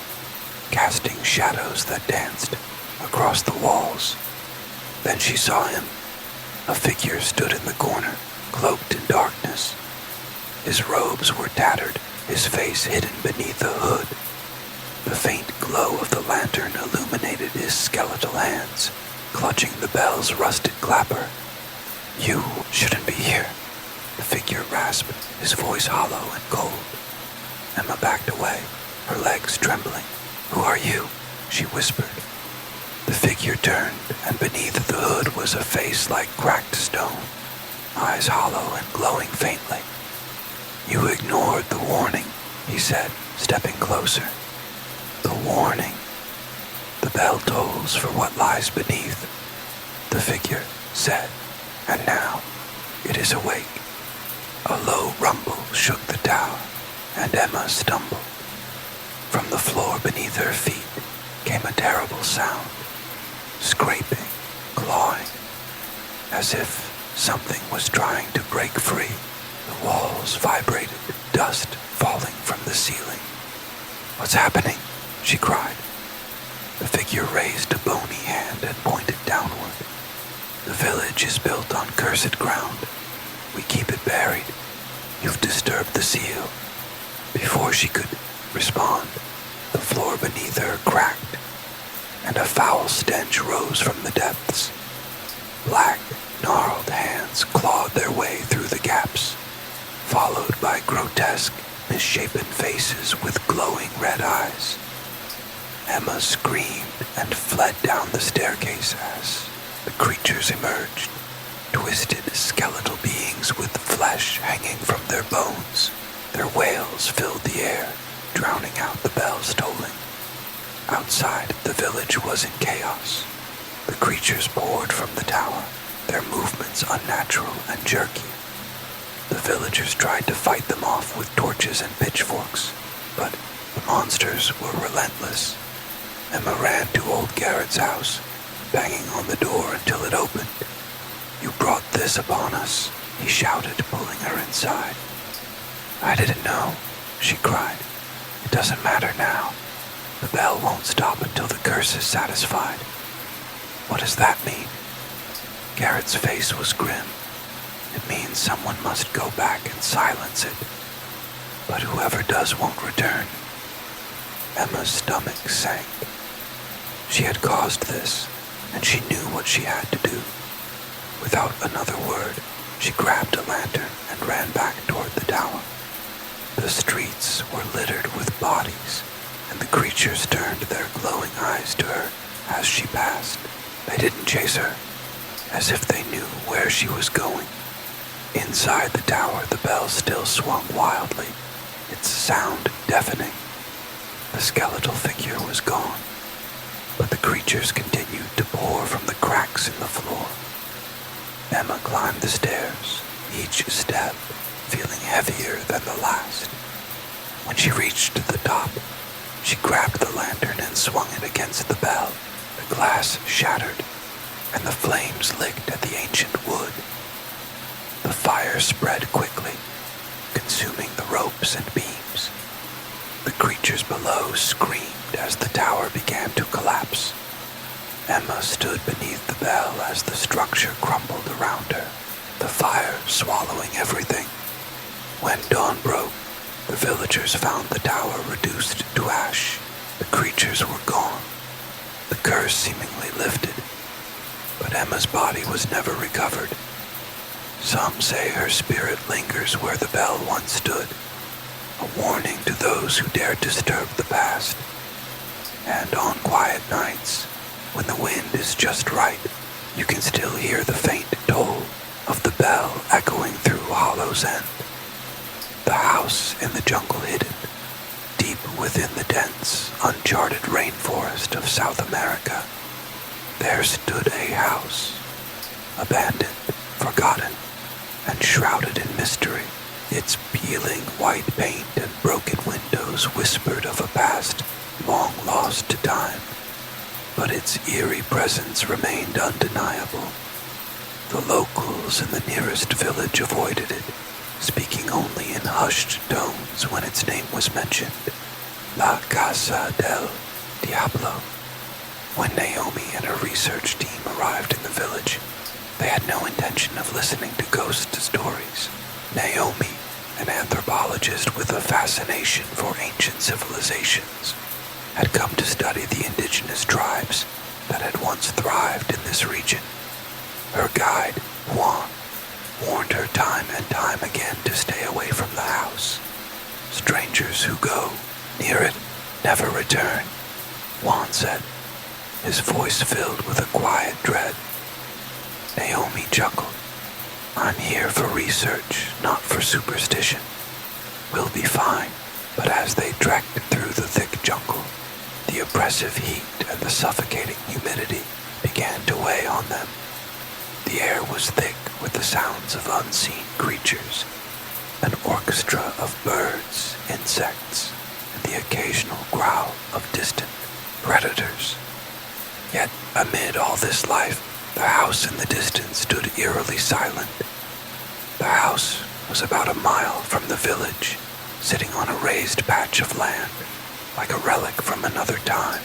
Speaker 1: casting shadows that danced across the walls. Then she saw him. A figure stood in the corner, cloaked in darkness. His robes were tattered, his face hidden beneath a hood. The faint glow of the lantern illuminated his skeletal hands, clutching the bell's rusted clapper. "You shouldn't be here," the figure rasped, his voice hollow and cold. Emma backed away, her legs trembling. "Who are you?" she whispered. The figure turned, and beneath the hood was a face like cracked stone, eyes hollow and glowing faintly. "You ignored the warning," he said, stepping closer. "The warning. The bell tolls for what lies beneath," the figure said, "and now it is awake." A low rumble shook the tower, and Emma stumbled. From the floor beneath her feet came a terrible sound, scraping, clawing, as if something was trying to break free. The walls vibrated, dust falling from the ceiling. "What's happening?" she cried. The figure raised a bony hand and pointed downward. "The village is built on cursed ground. We keep it buried. You've disturbed the seal." Before she could respond, the floor beneath her cracked, and a foul stench rose from the depths. Black, gnarled hands clawed their way through the gaps, followed by grotesque, misshapen faces with glowing red eyes. Emma screamed and fled down the staircase as the creatures emerged, twisted skeletal beings with flesh hanging from their bones. Their wails filled the air, drowning out the bells tolling. Outside, the village was in chaos. The creatures poured from the tower, their movements unnatural and jerky. The villagers tried to fight them off with torches and pitchforks, but the monsters were relentless. Emma ran to old Garrett's house, banging on the door until it opened. "You brought this upon us," he shouted, pulling her inside. "I didn't know," she cried. "It doesn't matter now. The bell won't stop until the curse is satisfied." "What does that mean?" Garrett's face was grim. "It means someone must go back and silence it. But whoever does won't return." Emma's stomach sank. She had caused this, and she knew what she had to do. Without another word, she grabbed a lantern and ran back toward the tower. The streets were littered with bodies, and the creatures turned their glowing eyes to her as she passed. They didn't chase her, as if they knew where she was going. Inside the tower, the bell still swung wildly, its sound deafening. The skeletal figure was gone, but the creatures continued to pour from the cracks in the floor. Emma climbed the stairs, each step feeling heavier than the last. When she reached the top, she grabbed the lantern and swung it against the bell. The glass shattered, and the flames licked at the ancient wood. The fire spread quickly, consuming the ropes and beams. The creatures below screamed as the tower began to collapse. Emma stood beneath the bell as the structure crumbled around her, the fire swallowing everything. When dawn broke, the villagers found the tower reduced to ash. The creatures were gone, the curse seemingly lifted, but Emma's body was never recovered. Some say her spirit lingers where the bell once stood, a warning to those who dared disturb the past. And on quiet nights, when the wind is just right, you can still hear the faint toll of the bell echoing through Hollow's End. The house in the jungle hidden, deep within the dense, uncharted rainforest of South America, there stood a house, abandoned, forgotten, and shrouded in mystery. Its peeling white paint and broken windows whispered of a past long lost to time, but its eerie presence remained undeniable. The locals in the nearest village avoided it, speaking only in hushed tones when its name was mentioned. La Casa del Diablo. When Naomi and her research team arrived in the village, they had no intention of listening to ghost stories. Naomi, an anthropologist with a fascination for ancient civilizations, had come to study the indigenous tribes that had once thrived in this region. Her guide, Juan, warned her time and time again to stay away from the house. Strangers who go near it never return, Juan said, his voice filled with a quiet dread. Naomi chuckled. I'm here for research, not for superstition. We'll be fine. But as they trekked through the thick jungle, the oppressive heat and the suffocating humidity began to weigh on them. The air was thick with the sounds of unseen creatures, an orchestra of birds, insects, and the occasional growl of distant predators. Yet amid all this life, the house in the distance stood eerily silent. The house was about a mile from the village, sitting on a raised patch of land, like a relic from another time.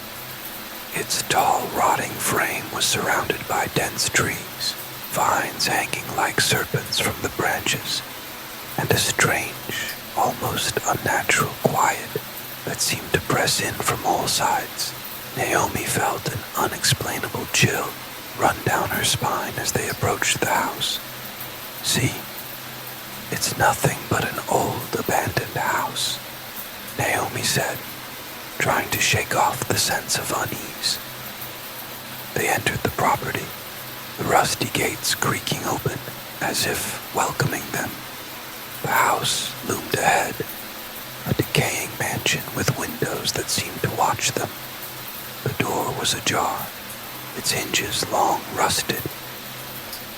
Speaker 1: Its tall, rotting frame was surrounded by dense trees, vines hanging like serpents from the branches, and a strange, almost unnatural quiet that seemed to press in from all sides. Naomi felt an unexplainable chill run down her spine as they approached the house. See, it's nothing but an old, abandoned house, Naomi said, trying to shake off the sense of unease. They entered the property, the rusty gates creaking open as if welcoming them. The house loomed ahead, a decaying mansion with windows that seemed to watch them. The door was ajar, its hinges long rusted.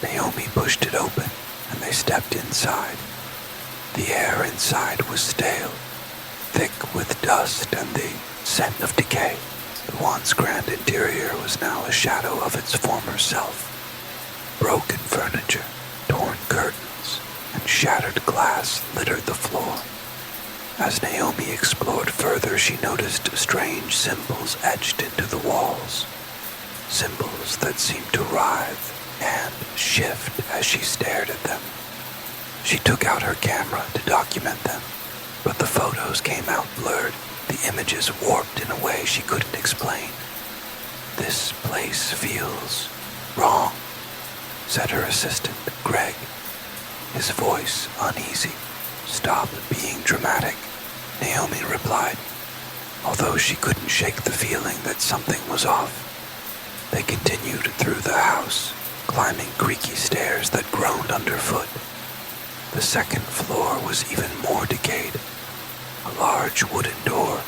Speaker 1: Naomi pushed it open, and they stepped inside. The air inside was stale, thick with dust and the scent of decay. The once grand interior was now a shadow of its former self. Broken furniture, torn curtains, and shattered glass littered the floor. As Naomi explored further, she noticed strange symbols etched into the walls. Symbols that seemed to writhe and shift as she stared at them. She took out her camera to document them, but the photos came out blurred, the images warped in a way she couldn't explain. This place feels wrong, said her assistant, Greg, his voice uneasy. Stop being dramatic, Naomi replied. Although she couldn't shake the feeling that something was off, they continued through the house, climbing creaky stairs that groaned underfoot. The second floor was even more decayed. A large wooden door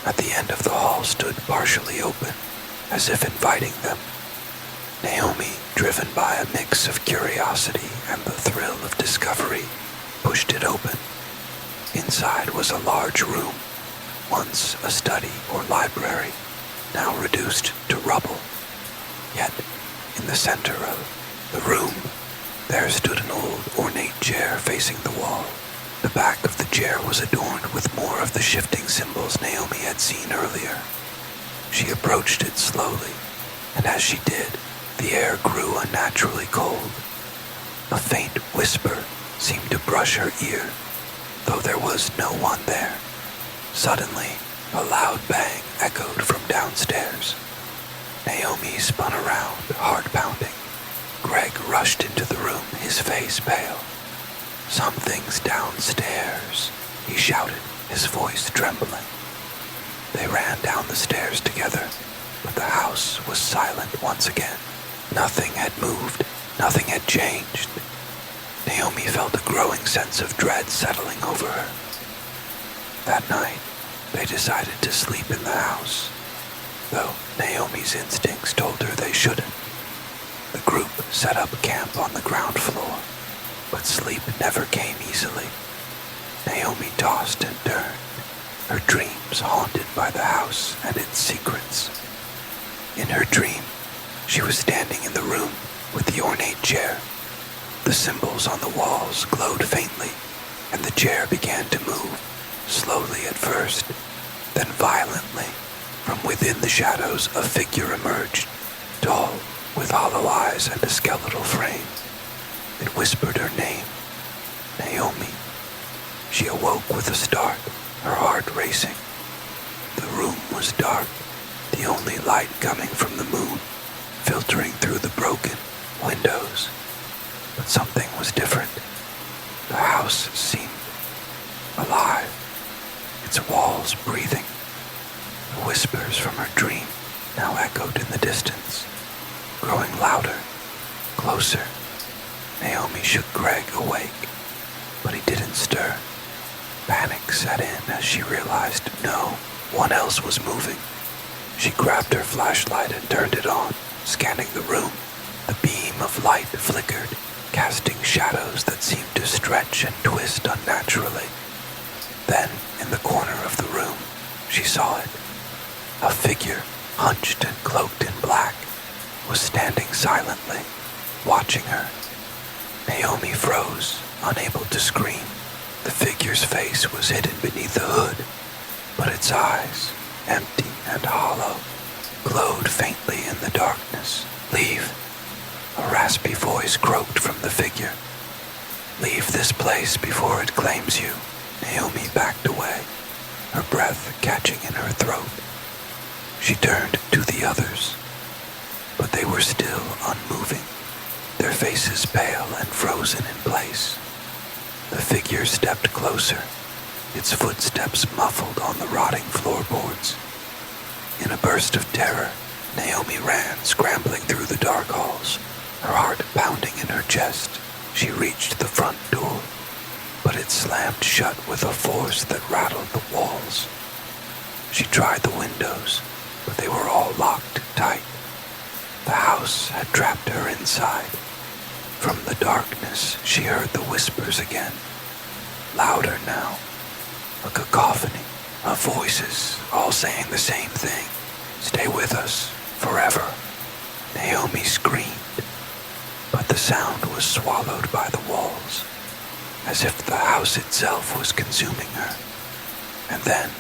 Speaker 1: at the end of the hall stood partially open, as if inviting them. Naomi, driven by a mix of curiosity and the thrill of discovery, pushed it open. Inside was a large room, once a study or library, now reduced to rubble. Yet, in the center of the room, there stood an old, ornate chair facing the wall. The back of the chair was adorned with more of the shifting symbols Naomi had seen earlier. She approached it slowly, and as she did, the air grew unnaturally cold. A faint whisper seemed to brush her ear, though there was no one there. Suddenly, a loud bang echoed from downstairs. Naomi spun around, heart pounding. Greg rushed into the room, his face pale. "Something's downstairs," he shouted, his voice trembling. They ran down the stairs together, but the house was silent once again. Nothing had moved, nothing had changed. Naomi felt a growing sense of dread settling over her. That night, they decided to sleep in the house, though Naomi's instincts told her they shouldn't. The group set up camp on the ground floor, but sleep never came easily. Naomi tossed and turned, her dreams haunted by the house and its secrets. In her dream, she was standing in the room with the ornate chair. The symbols on the walls glowed faintly, and the chair began to move, slowly at first, then violently. From within the shadows, a figure emerged, tall, with hollow eyes and a skeletal frame. It whispered her name, Naomi. She awoke with a start, her heart racing. The room was dark, the only light coming from the moon, filtering through the broken windows. But something was different. The house seemed alive, its walls breathing. The whispers from her dream now echoed in the distance, growing louder, closer. Naomi shook Greg awake, but he didn't stir. Panic set in as she realized no one else was moving. She grabbed her flashlight and turned it on, scanning the room. The beam of light flickered, casting shadows that seemed to stretch and twist unnaturally. Then, in the corner of the room, she saw it. A figure, hunched and cloaked in black, was standing silently, watching her. Naomi froze, unable to scream. The figure's face was hidden beneath the hood, but its eyes, empty and hollow, glowed faintly in the darkness. "Leave," a raspy voice croaked from the figure. "Leave this place before it claims you." Naomi backed away, her breath catching in her throat. She turned to the others, but they were still unmoving, their faces pale and frozen in place. The figure stepped closer, its footsteps muffled on the rotting floorboards. In a burst of terror, Naomi ran, scrambling through the dark halls, her heart pounding in her chest. She reached the front door, but it slammed shut with a force that rattled the walls. She tried the windows, but they were all locked tight. The house had trapped her inside. From the darkness, she heard the whispers again, louder now, a cacophony of voices, all saying the same thing. "Stay with us, forever." Naomi screamed, but the sound was swallowed by the walls, as if the house itself was consuming her. And then,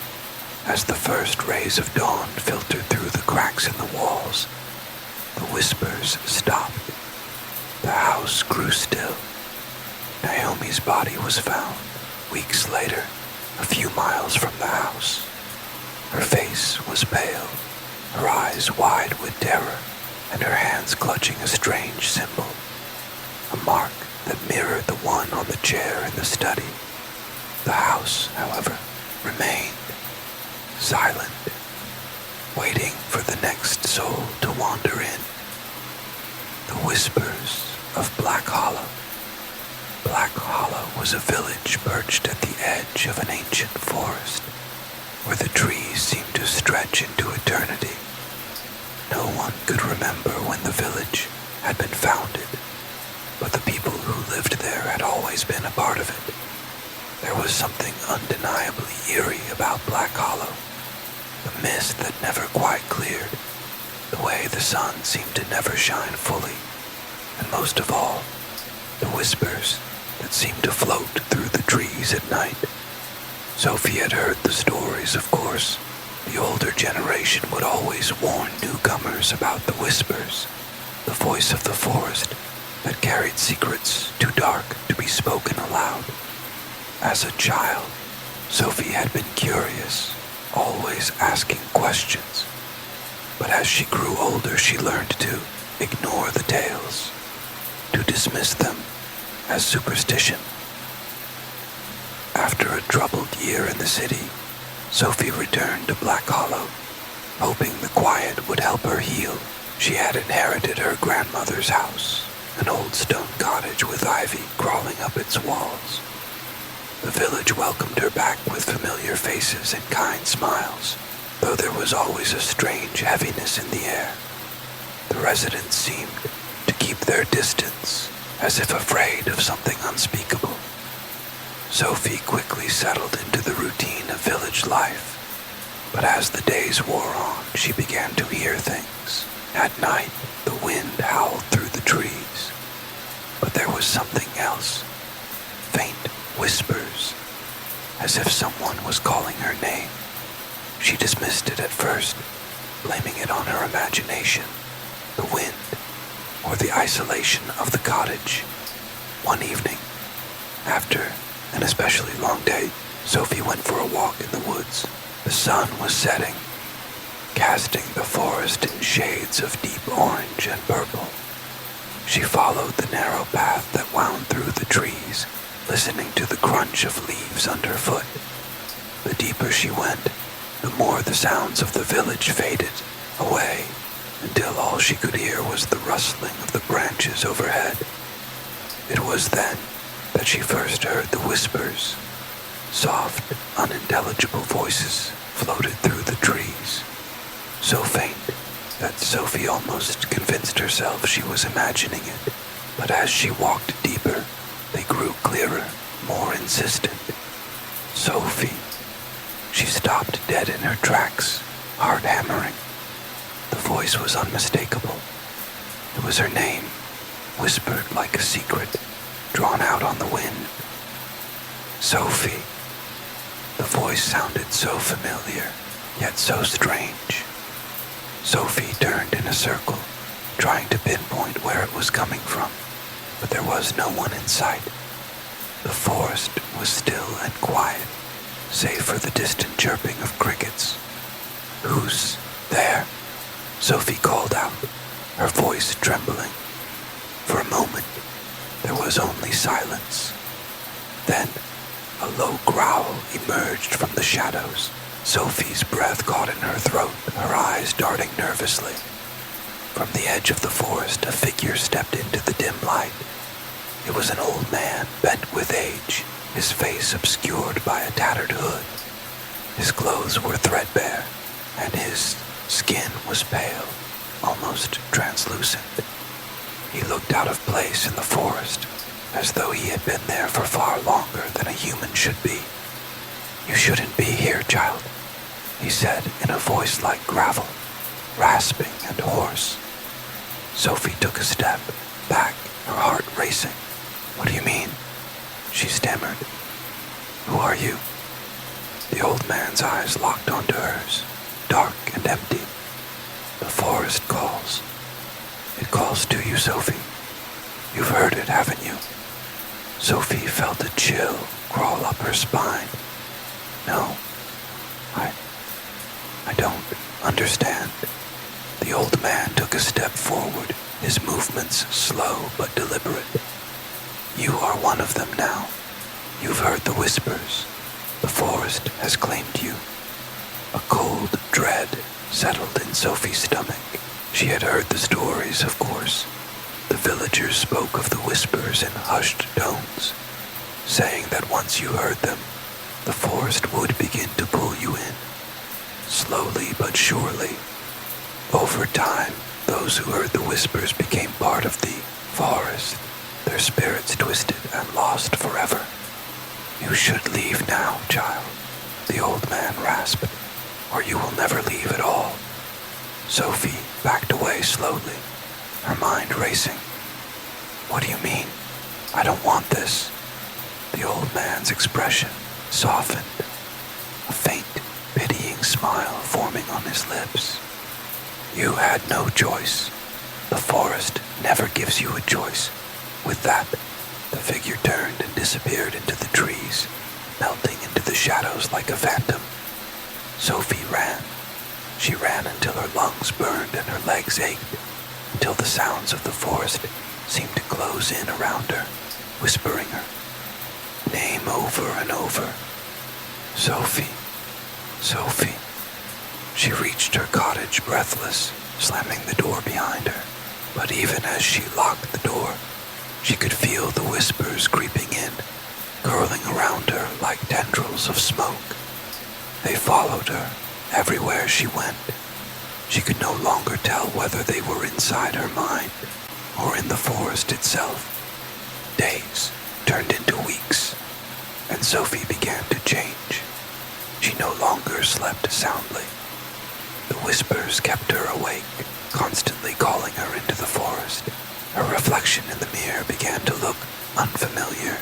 Speaker 1: as the first rays of dawn filtered through the cracks in the walls, the whispers stopped. The house grew still. Naomi's body was found, weeks later, a few miles from the house. Her face was pale, her eyes wide with terror, and her hands clutching a strange symbol, a mark that mirrored the one on the chair in the study. The house, however, remained, silent, waiting for the next soul to wander in. The whispers of Black Hollow. Black Hollow was a village perched at the edge of an ancient forest, where the trees seemed to stretch into eternity. No one could remember when the village had been founded, but the people who lived there had always been a part of it. There was something undeniably eerie about Black Hollow, the mist that never quite cleared, the way the sun seemed to never shine fully, and most of all, the whispers that seemed to float through the trees at night. Sophie had heard the stories, of course. The older generation would always warn newcomers about the whispers, the voice of the forest that carried secrets too dark to be spoken aloud. As a child, Sophie had been curious, always asking questions. But as she grew older, she learned to ignore the tales, to dismiss them as superstition. After a troubled year in the city, Sophie returned to Black Hollow, hoping the quiet would help her heal. She had inherited her grandmother's house, an old stone cottage with ivy crawling up its walls. The village welcomed her back with familiar faces and kind smiles, though there was always a strange heaviness in the air. The residents seemed to keep their distance, as if afraid of something unspeakable. Sophie quickly settled into the routine of village life, but as the days wore on, she began to hear things. At night, the wind howled through the trees, but there was something else. Faint whispers, as if someone was calling her name. She dismissed it at first, blaming it on her imagination, the wind, or the isolation of the cottage. One evening, after an especially long day, Sophie went for a walk in the woods. The sun was setting, casting the forest in shades of deep orange and purple. She followed the narrow path that wound through the trees, listening to the crunch of leaves underfoot. The deeper she went, the more the sounds of the village faded away, until all she could hear was the rustling of the branches overhead. It was then that she first heard the whispers. Soft, unintelligible voices floated through the trees, so faint that Sophie almost convinced herself she was imagining it. But as she walked deeper, they grew clearer, more insistent. Sophie. She stopped dead in her tracks, heart hammering. The voice was unmistakable. It was her name, whispered like a secret, drawn out on the wind. Sophie. The voice sounded so familiar, yet so strange. Sophie turned in a circle, trying to pinpoint where it was coming from, but there was no one in sight. The forest was still and quiet, save for the distant chirping of crickets. "Who's there?" Sophie called out, her voice trembling. For a moment, there was only silence. Then, a low growl emerged from the shadows. Sophie's breath caught in her throat, her eyes darting nervously. From the edge of the forest, a figure stepped into the dim light. It was an old man, bent with age, his face obscured by a tattered hood. His clothes were threadbare, and his skin was pale, almost translucent. He looked out of place in the forest, as though he had been there for far longer than a human should be. "You shouldn't be here, child," he said in a voice like gravel, rasping and hoarse. Sophie took a step back, her heart racing. "What do you mean?" she stammered. "Who are you?" The old man's eyes locked onto hers, dark and empty. "The forest calls. It calls to you, Sophie. You've heard it, haven't you?" Sophie felt a chill crawl up her spine. "No, I don't understand." The old man took a step forward, his movements slow but deliberate. "You are one of them now. You've heard the whispers. The forest has claimed you. A cold dread settled in Sophie's stomach. She had heard the stories, of course. The villagers spoke of the whispers in hushed tones, saying that once you heard them, the forest would begin to pull you in, slowly but surely. Over time, those who heard the whispers became part of the forest, their spirits twisted and lost forever. "You should leave now, child," the old man rasped, "or you will never leave at all." Sophie backed away slowly, her mind racing. "What do you mean? I don't want this." The old man's expression softened, a faint, pitying smile forming on his lips. "You had no choice. The forest never gives you a choice." With that, the figure turned and disappeared into the trees, melting into the shadows like a phantom. Sophie ran. She ran until her lungs burned and her legs ached, until the sounds of the forest seemed to close in around her, whispering her name over and over. "Sophie, Sophie." She reached her cottage breathless, slamming the door behind her. But even as she locked the door, she could feel the whispers creeping in, curling around her like tendrils of smoke. They followed her everywhere she went. She could no longer tell whether they were inside her mind or in the forest itself. Days turned into weeks, and Sophie began to change. She no longer slept soundly. The whispers kept her awake, constantly calling her into the forest. Her reflection in the mirror began to look unfamiliar,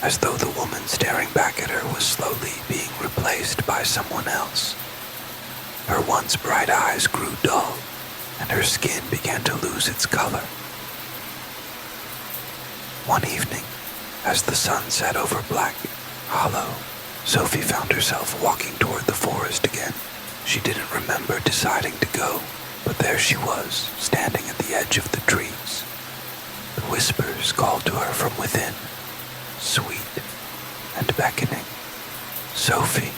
Speaker 1: as though the woman staring back at her was slowly being replaced by someone else. Her once bright eyes grew dull, and her skin began to lose its color. One evening, as the sun set over Black Hollow, Sophie found herself walking toward the forest again. She didn't remember deciding to go, but there she was, standing at the edge of the trees. The whispers called to her from within, sweet and beckoning. "Sophie."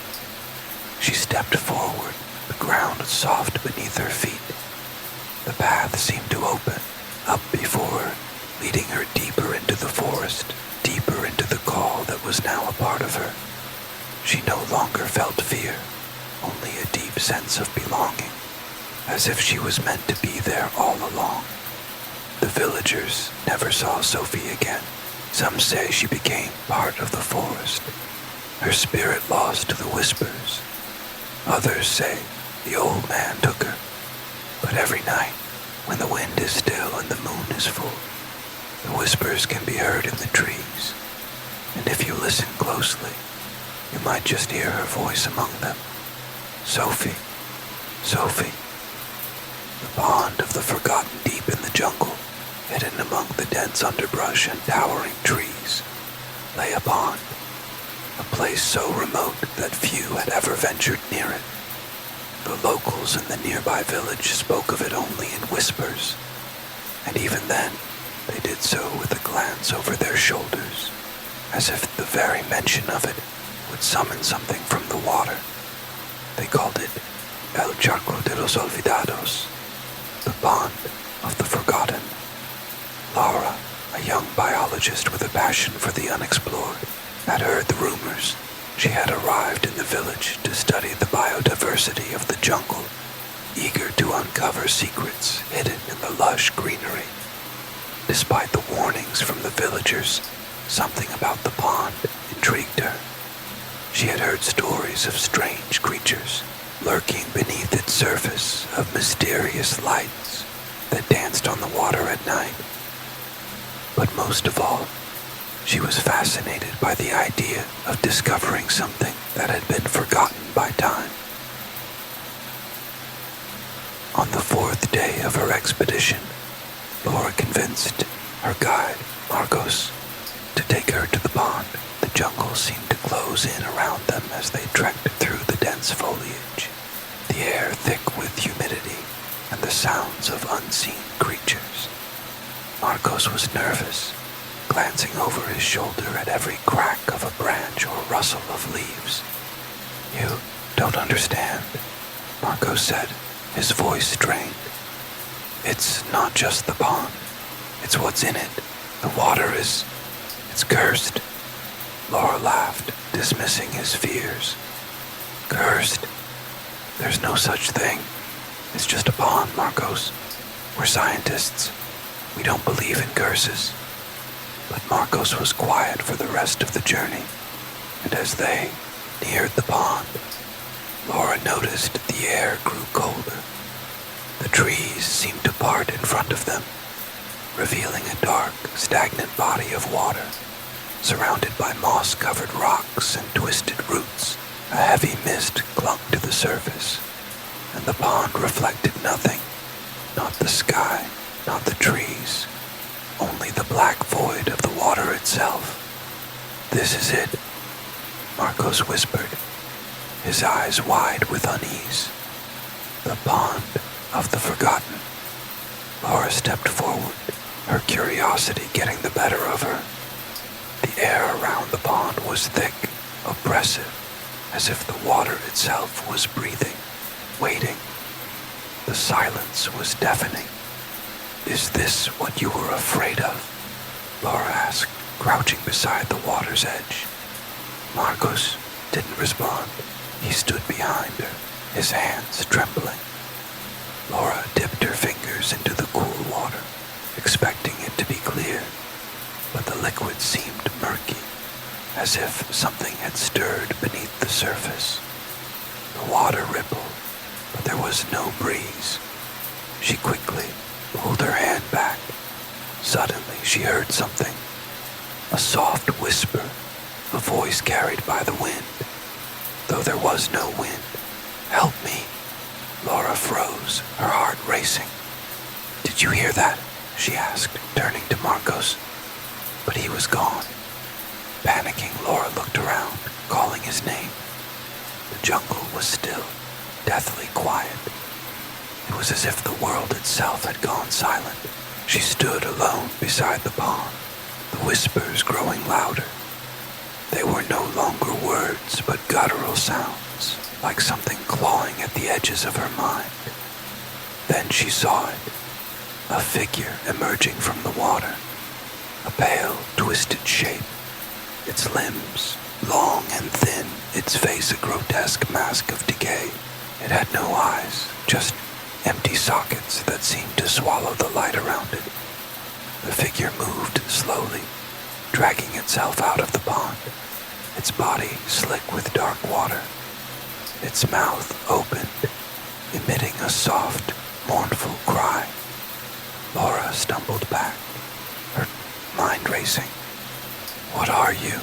Speaker 1: She stepped forward, the ground soft beneath her feet. The path seemed to open up before her, leading her deeper into the forest, deeper into the call that was now a part of her. She no longer felt fear, only a deep sense of belonging, as if she was meant to be there all along. The villagers never saw Sophie again. Some say she became part of the forest, her spirit lost to the whispers. Others say the old man took her. But every night, when the wind is still and the moon is full, the whispers can be heard in the trees. And if you listen closely, you might just hear her voice among them. "Sophie, Sophie." The pond of the forgotten deep in the jungle, hidden among the dense underbrush and towering trees, lay a pond, a place so remote that few had ever ventured near it. The locals in the nearby village spoke of it only in whispers, and even then, they did so with a glance over their shoulders, as if the very mention of it would summon something from the water. They called it El Charco de los Olvidados, the pond of the forgotten. Laura, a young biologist with a passion for the unexplored, had heard the rumors. She had arrived in the village to study the biodiversity of the jungle, eager to uncover secrets hidden in the lush greenery. Despite the warnings from the villagers, something about the pond intrigued her. She had heard stories of strange creatures lurking beneath its surface, of mysterious lights that danced on the water at night. But most of all, she was fascinated by the idea of discovering something that had been forgotten by time. On the fourth day of her expedition, Laura convinced her guide, Marcos, to take her to the pond. The jungle seemed to close in around them as they trekked through the dense foliage, the air thick with humidity and the sounds of unseen creatures. Marcos was nervous, glancing over his shoulder at every crack of a branch or rustle of leaves. don't understand," Marco said, his voice strained. "It's not just the pond. It's what's in it. The water it's cursed." Laura laughed, dismissing his fears. "Cursed? There's no such thing. It's just a pond, Marcos. We're scientists. We don't believe in curses." But Marcos was quiet for the rest of the journey, and as they neared the pond, Laura noticed the air grew colder. The trees seemed to part in front of them, revealing a dark, stagnant body of water, surrounded by moss-covered rocks and twisted roots. A heavy mist clung to the surface, and the pond reflected nothing, not the sky, not the trees, only the black void of the water itself. "This is it," Marcos whispered, his eyes wide with unease. "The pond of the forgotten." Laura stepped forward, her curiosity getting the better of her. The air around the pond was thick, oppressive, as if the water itself was breathing, waiting. The silence was deafening. "Is this what you were afraid of?" Laura asked, crouching beside the water's edge. Marcos didn't respond. He stood behind her, his hands trembling. Laura dipped her fingers into the cool water, expecting it to be clear, but the liquid seemed murky, as if something had stirred beneath the surface. The water rippled, but there was no breeze. She quickly pulled her hand back. Suddenly she heard something. A soft whisper, a voice carried by the wind, though there was no wind. "Help me!" Laura froze, her heart racing. "Did you hear that?" she asked, turning to Marcos. But he was gone. Panicking, Laura looked around, calling his name. The jungle was still, deathly quiet. It was as if the world itself had gone silent. She stood alone beside the pond, the whispers growing louder. They were no longer words, but guttural sounds, like something clawing at the edges of her mind. Then she saw it, a figure emerging from the water, a pale, twisted shape, its limbs long and thin, its face a grotesque mask of decay. It had no eyes, just empty sockets that seemed to swallow the light around it. The figure moved slowly, dragging itself out of the pond, its body slick with dark water, its mouth opened, emitting a soft, mournful cry. Laura stumbled back, her mind racing. "What are you?"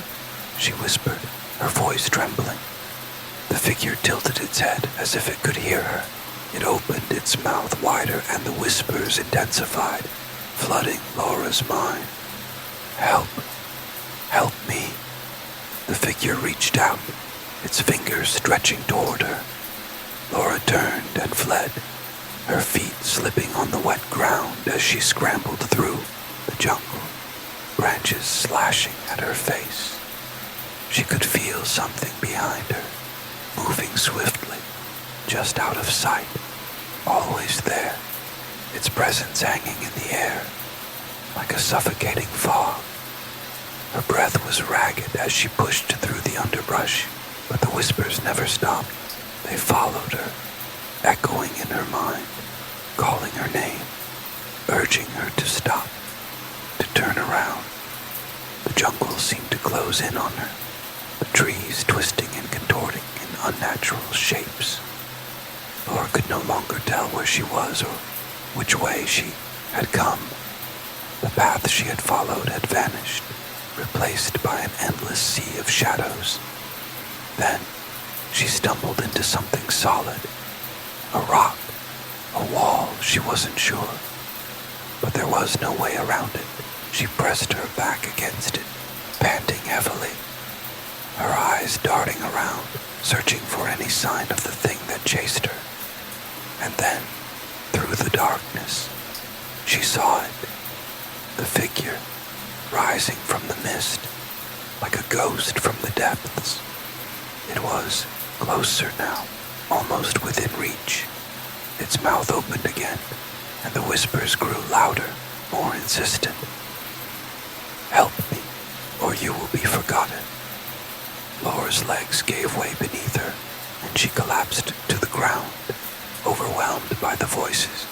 Speaker 1: she whispered, her voice trembling. The figure tilted its head as if it could hear her. It opened its mouth wider and the whispers intensified, flooding Laura's mind. "Help! Help me!" The figure reached out, its fingers stretching toward her. Laura turned and fled, her feet slipping on the wet ground as she scrambled through the jungle, branches slashing at her face. She could feel something behind her, moving swiftly, just out of sight, always there, its presence hanging in the air, like a suffocating fog. Her breath was ragged as she pushed through the underbrush, but the whispers never stopped. They followed her, echoing in her mind, calling her name, urging her to stop, to turn around. The jungle seemed to close in on her, the trees twisting and contorting in unnatural shapes. Laura could no longer tell where she was or which way she had come. The path she had followed had vanished, replaced by an endless sea of shadows. Then she stumbled into something solid, a rock, a wall, she wasn't sure. But there was no way around it. She pressed her back against it, panting heavily, her eyes darting around, searching for any sign of the thing that chased her. And then, through the darkness, she saw it, the figure, rising from the mist, like a ghost from the depths. It was Closer now, almost within reach. Its mouth opened again, and the whispers grew louder, more insistent. Help me, or you will be forgotten. Laura's legs gave way beneath her, and she collapsed to the ground, overwhelmed by the voices.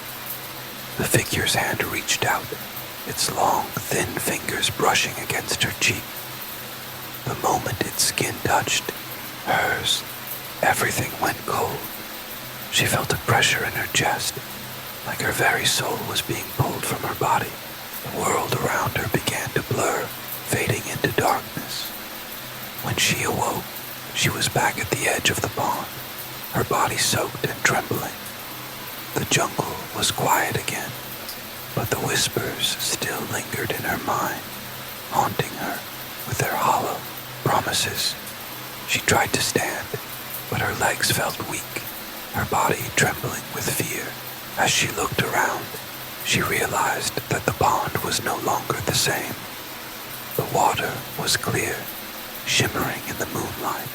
Speaker 1: The figure's hand reached out, its long, thin fingers brushing against her cheek. The moment its skin touched hers, everything went cold. She felt a pressure in her chest, like her very soul was being pulled from her body. The world around her began to blur, fading into darkness. When she awoke, she was back at the edge of the pond, her body soaked and trembling. The jungle was quiet again, but the whispers still lingered in her mind, haunting her with their hollow promises. She tried to stand, but her legs felt weak, her body trembling with fear. As she looked around, she realized that the pond was no longer the same. The water was clear, shimmering in the moonlight,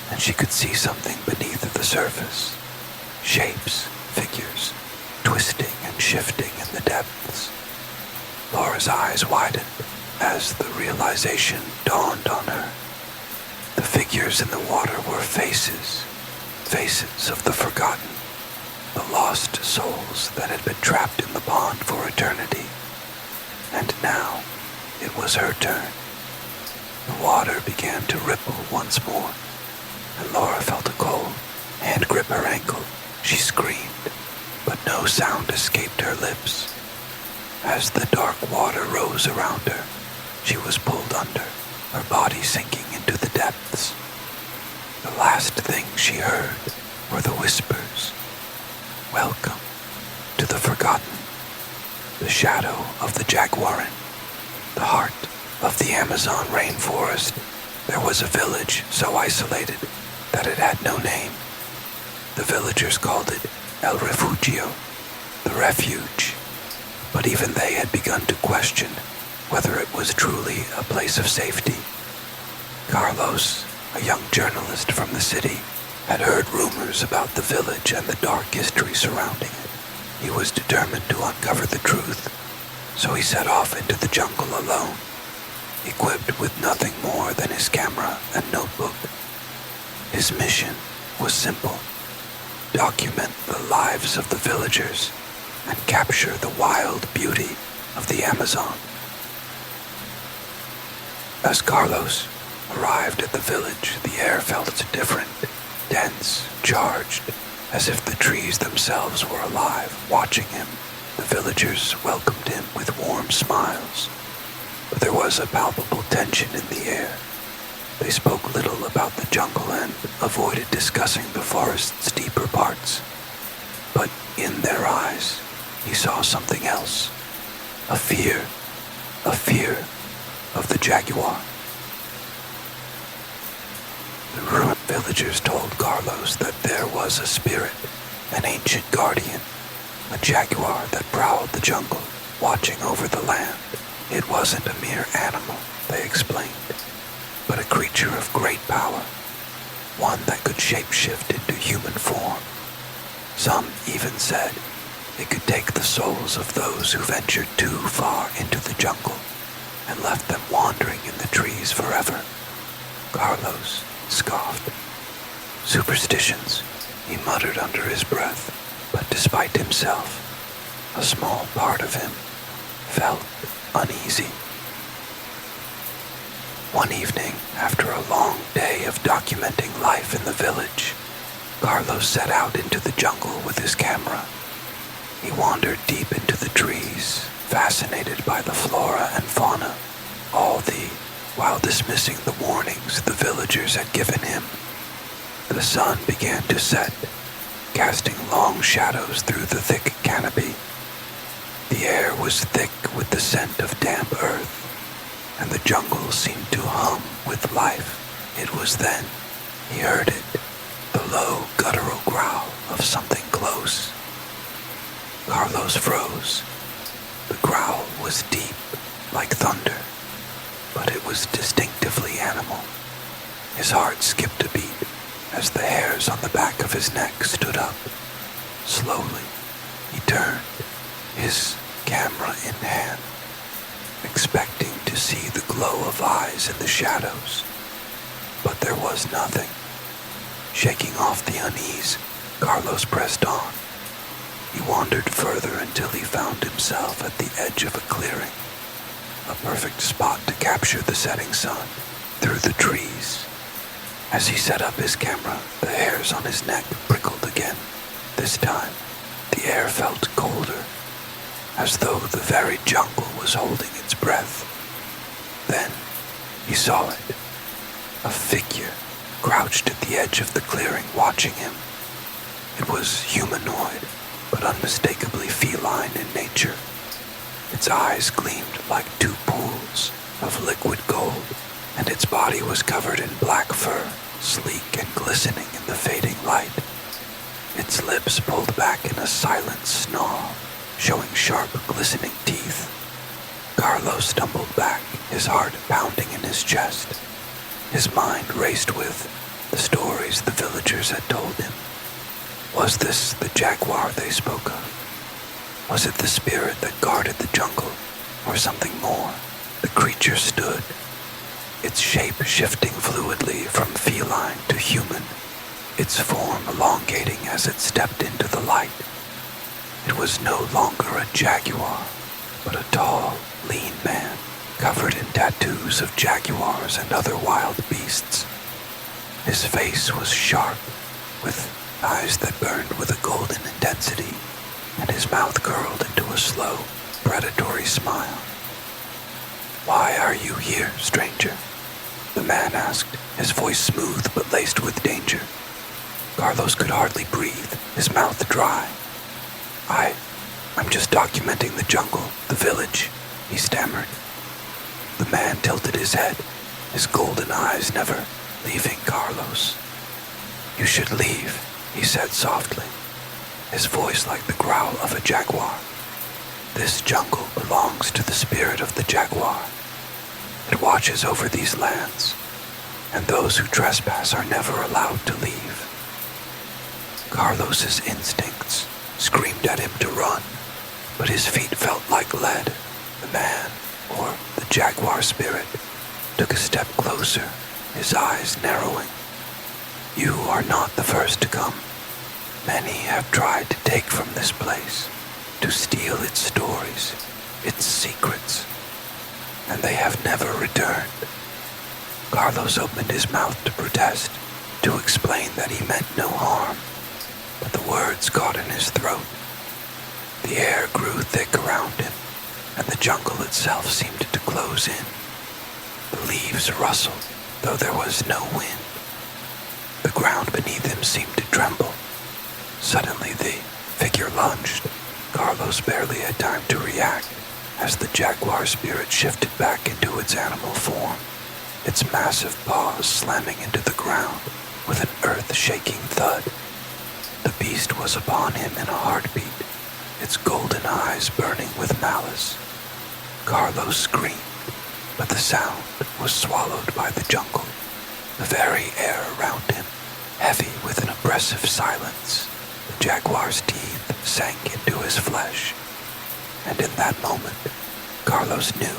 Speaker 1: and she could see something beneath the surface. Shapes, figures, twisting and shifting in the depths. Laura's eyes widened as the realization dawned on her. The figures in the water were faces of the forgotten, the lost souls that had been trapped in the pond for eternity. And now, it was her turn. The water began to ripple once more, and Laura felt a cold hand grip her ankle. She screamed, but no sound escaped her lips. As the dark water rose around her, she was pulled under, her body sinking into the depths. The last thing she heard were the whispers. Welcome to the forgotten, the shadow of the jaguarin, the heart of the Amazon rainforest. There was a village so isolated that it had no name. The villagers called it El Refugio, the refuge, but even they had begun to question whether it was truly a place of safety. Carlos, a young journalist from the city, had heard rumors about the village and the dark history surrounding it. He was determined to uncover the truth, so he set off into the jungle alone, equipped with nothing more than his camera and notebook. His mission was simple: document the lives of the villagers and capture the wild beauty of the Amazon. As Carlos arrived at the village, the air felt different, dense, charged, as if the trees themselves were alive, watching him. The villagers welcomed him with warm smiles, but there was a palpable tension in the air. They spoke little about the jungle and avoided discussing the forest's deeper parts. But in their eyes, he saw something else. A fear of the jaguar. The ruined villagers told Carlos that there was a spirit, an ancient guardian, a jaguar that prowled the jungle, watching over the land. It wasn't a mere animal, they explained, but a creature of great power, one that could shapeshift into human form. Some even said it could take the souls of those who ventured too far into the jungle and left them wandering in the trees forever. Carlos scoffed. Superstitions, he muttered under his breath, but despite himself, a small part of him felt uneasy. One evening, after a long day of documenting life in the village, Carlos set out into the jungle with his camera. He wandered deep into the trees, fascinated by the flora and fauna, while dismissing the warnings the villagers had given him. The sun began to set, casting long shadows through the thick canopy. The air was thick with the scent of damp earth, and the jungle seemed to hum with life. It was then he heard it, the low, guttural growl of something close. Carlos froze. The growl was deep, like thunder, but it was distinctively animal. His heart skipped a beat, as the hairs on the back of his neck stood up. Slowly, he turned, his camera in hand, expecting to see the glow of eyes in the shadows. But there was nothing. Shaking off the unease, Carlos pressed on. He wandered further until he found himself at the edge of a clearing, a perfect spot to capture the setting sun through the trees. As he set up his camera, the hairs on his neck prickled again. This time, the air felt colder, as though the very jungle was holding its breath. Then, he saw it. A figure crouched at the edge of the clearing watching him. It was humanoid, but unmistakably feline in nature. Its eyes gleamed like two pools of liquid gold, and its body was covered in black fur, sleek and glistening in the fading light. Its lips pulled back in a silent snarl, showing sharp, glistening teeth. Carlos stumbled back, his heart pounding in his chest. His mind raced with the stories the villagers had told him. Was this the jaguar they spoke of? Was it the spirit that guarded the jungle, or something more? The creature stood, its shape shifting fluidly from feline to human, its form elongating as it stepped into the light. It was no longer a jaguar, but a tall, lean man, covered in tattoos of jaguars and other wild beasts. His face was sharp, with eyes that burned with a golden intensity, and his mouth curled into a slow, predatory smile. "Why are you here, stranger?" the man asked, his voice smooth but laced with danger. Carlos could hardly breathe, his mouth dry. I'm just documenting the jungle, the village," he stammered. The man tilted his head, his golden eyes never leaving Carlos. "You should leave," he said softly, his voice like the growl of a jaguar. "This jungle belongs to the spirit of the jaguar. It watches over these lands, and those who trespass are never allowed to leave." Carlos's instincts screamed at him to run, but his feet felt like lead. The man, or the jaguar spirit, took a step closer, his eyes narrowing. "You are not the first to come. Many have tried to take from this place, to steal its stories, its secrets, and they have never returned." Carlos opened his mouth to protest, to explain that he meant no harm, but the words caught in his throat. The air grew thick around him, and the jungle itself seemed to close in. The leaves rustled, though there was no wind. The ground beneath him seemed to tremble. Suddenly the figure lunged. Carlos barely had time to react, as the jaguar spirit shifted back into its animal form, its massive paws slamming into the ground with an earth-shaking thud. The beast was upon him in a heartbeat, its golden eyes burning with malice. Carlos screamed, but the sound was swallowed by the jungle, the very air around him, heavy with an oppressive silence. The jaguar's teeth sank into his flesh, and in that moment, Carlos knew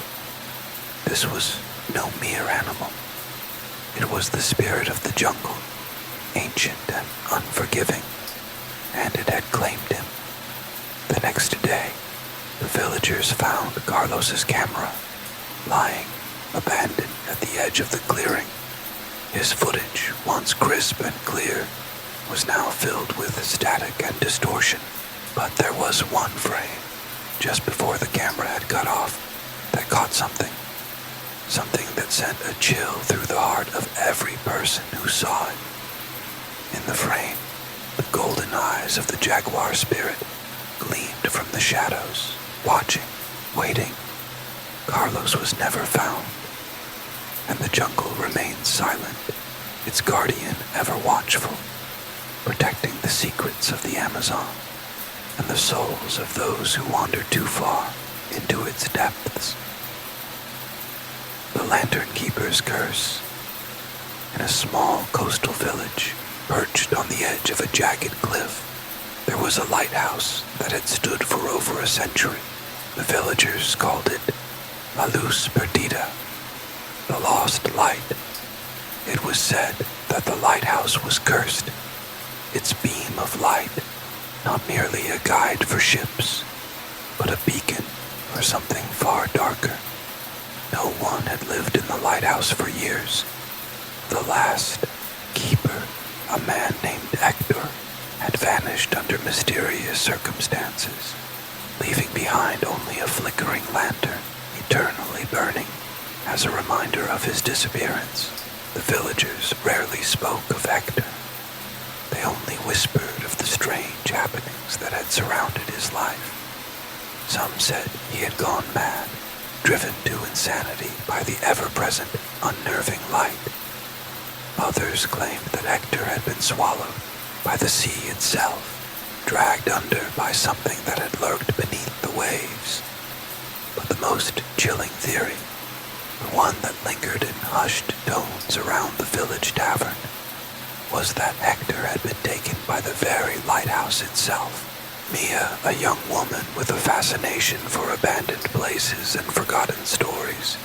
Speaker 1: this was no mere animal. It was the spirit of the jungle, ancient and unforgiving, and it had claimed him. The next day, the villagers found Carlos's camera, lying abandoned at the edge of the clearing. His footage, once crisp and clear, was now filled with static and distortion. But there was one frame, just before the camera had cut off, that caught something. Something that sent a chill through the heart of every person who saw it. In the frame, the golden eyes of the jaguar spirit gleamed from the shadows, watching, waiting. Carlos was never found, and the jungle remained silent, its guardian ever watchful, protecting the secrets of the Amazon and the souls of those who wandered too far into its depths. The Lantern Keeper's Curse. In a small coastal village, Perched on the edge of a jagged cliff, there was a lighthouse that had stood for over a century. The villagers called it La Luz Perdida, the lost light. It was said that the lighthouse was cursed, its beam of light not merely a guide for ships, but a beacon for something far darker. No one had lived in the lighthouse for years. The last keeper, a man named Hector, had vanished under mysterious circumstances, leaving behind only a flickering lantern, eternally burning, as a reminder of his disappearance. The villagers rarely spoke of Hector. They only whispered of the strange happenings that had surrounded his life. Some said he had gone mad, driven to insanity by the ever-present, unnerving light. Others claimed that Hector had been swallowed by the sea itself, dragged under by something that had lurked beneath the waves. But the most chilling theory, the one that lingered in hushed tones around the village tavern, was that Hector had been taken by the very lighthouse itself. Mia, a young woman with a fascination for abandoned places and forgotten stories,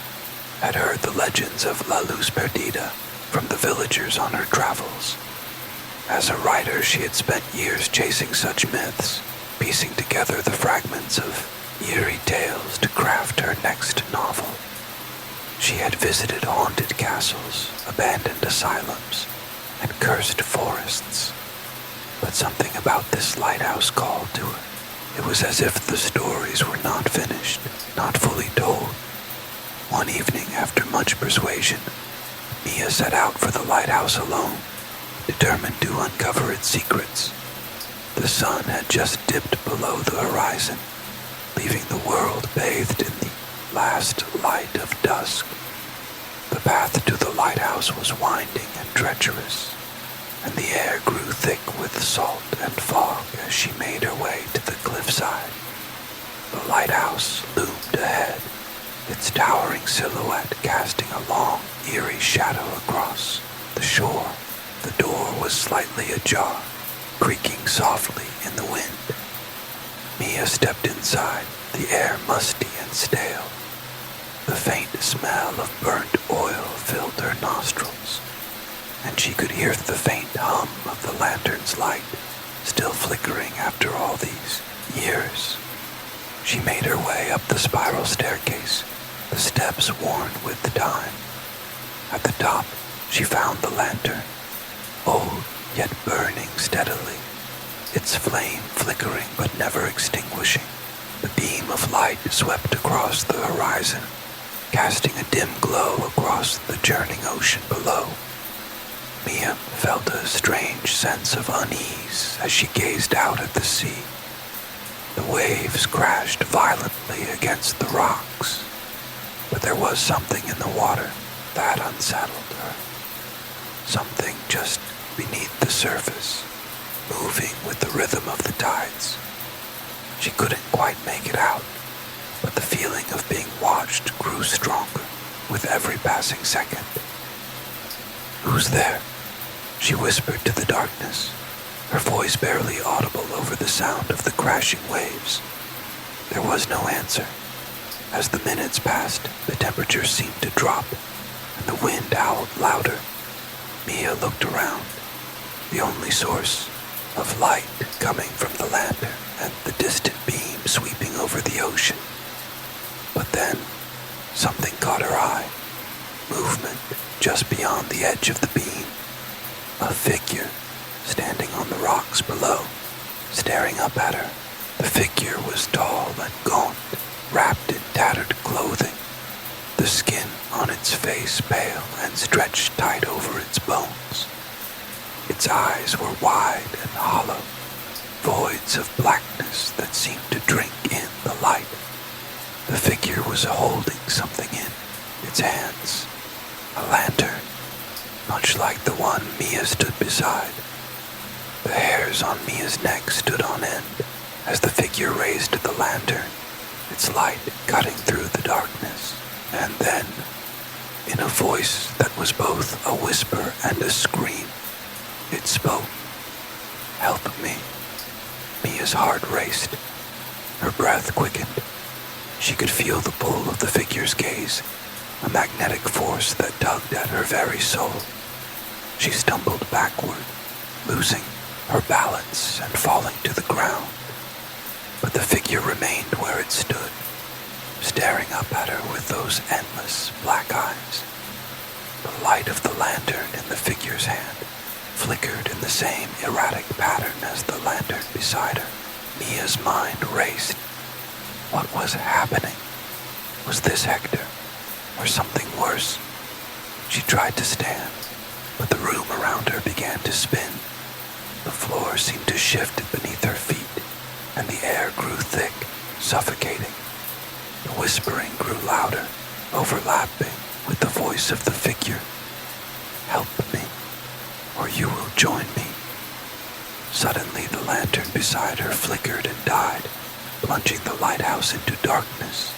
Speaker 1: had heard the legends of La Luz Perdida from the villagers on her travels. As a writer, she had spent years chasing such myths, piecing together the fragments of eerie tales to craft her next novel. She had visited haunted castles, abandoned asylums, and cursed forests. But something about this lighthouse called to her. It was as if the stories were not finished, not fully told. One evening, after much persuasion, Mia set out for the lighthouse alone, determined to uncover its secrets. The sun had just dipped below the horizon, leaving the world bathed in the last light of dusk. The path to the lighthouse was winding and treacherous, and the air grew thick with salt and fog as she made her way to the cliffside. The lighthouse loomed ahead, its towering silhouette casting a long, eerie shadow across the shore. The door was slightly ajar, creaking softly in the wind. Mia stepped inside, the air musty and stale. The faint smell of burnt oil filled her nostrils, and she could hear the faint hum of the lantern's light, still flickering after all these years. She made her way up the spiral staircase, the steps worn with the time. At the top, she found the lantern, old yet burning steadily, its flame flickering but never extinguishing. The beam of light swept across the horizon, casting a dim glow across the churning ocean below. Mia felt a strange sense of unease as she gazed out at the sea. The waves crashed violently against the rocks, but there was something in the water that unsettled her. Something just beneath the surface, moving with the rhythm of the tides. She couldn't quite make it out, but the feeling of being watched grew stronger with every passing second. "Who's there?" she whispered to the darkness, her voice barely audible over the sound of the crashing waves. There was no answer. As the minutes passed, the temperature seemed to drop, and the wind howled louder. Mia looked around, the only source of light coming from the lantern and the distant beam sweeping over the ocean. But then, something caught her eye. Movement just beyond the edge of the beam. A figure standing on the rocks below, staring up at her. The figure was tall and gaunt, wrapped in tattered clothing, the skin on its face pale and stretched tight over its bones. Its eyes were wide and hollow, voids of blackness that seemed to drink in the light. The figure was holding something in its hands, a lantern, much like the one Mia stood beside. The hairs on Mia's neck stood on end as the figure raised the lantern, its light cutting through the darkness. And then, in a voice that was both a whisper and a scream, It spoke. Help me. Mia's heart raced. Her breath quickened. She could feel the pull of the figure's gaze, a magnetic force that tugged at her very soul. She stumbled backward, losing her balance and falling to the ground. But the figure remained where it stood, staring up at her with those endless black eyes. The light of the lantern in the figure's hand flickered in the same erratic pattern as the lantern beside her. Mia's mind raced. What was happening? Was this Hector, or something worse? She tried to stand, but the room around her began to spin. The floor seemed to shift beneath her feet, and the air grew thick, suffocating. The whispering grew louder, overlapping with the voice of the figure. Help me, or you will join me. Suddenly the lantern beside her flickered and died, plunging the lighthouse into darkness.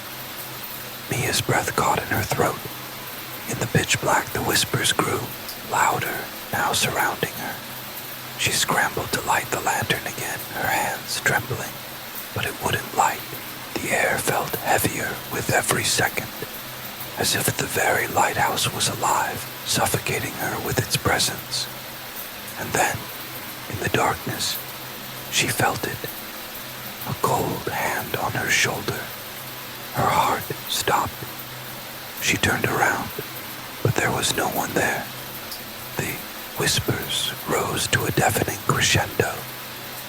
Speaker 1: Mia's breath caught in her throat. In the pitch black, the whispers grew louder, now surrounding her. She scrambled to light the lantern again, her hands trembling, but it wouldn't light. The air felt heavier with every second, as if the very lighthouse was alive, suffocating her with its presence. And then, in the darkness, she felt it, a cold hand on her shoulder. Her heart stopped. She turned around, but there was no one there. The whispers rose to a deafening crescendo,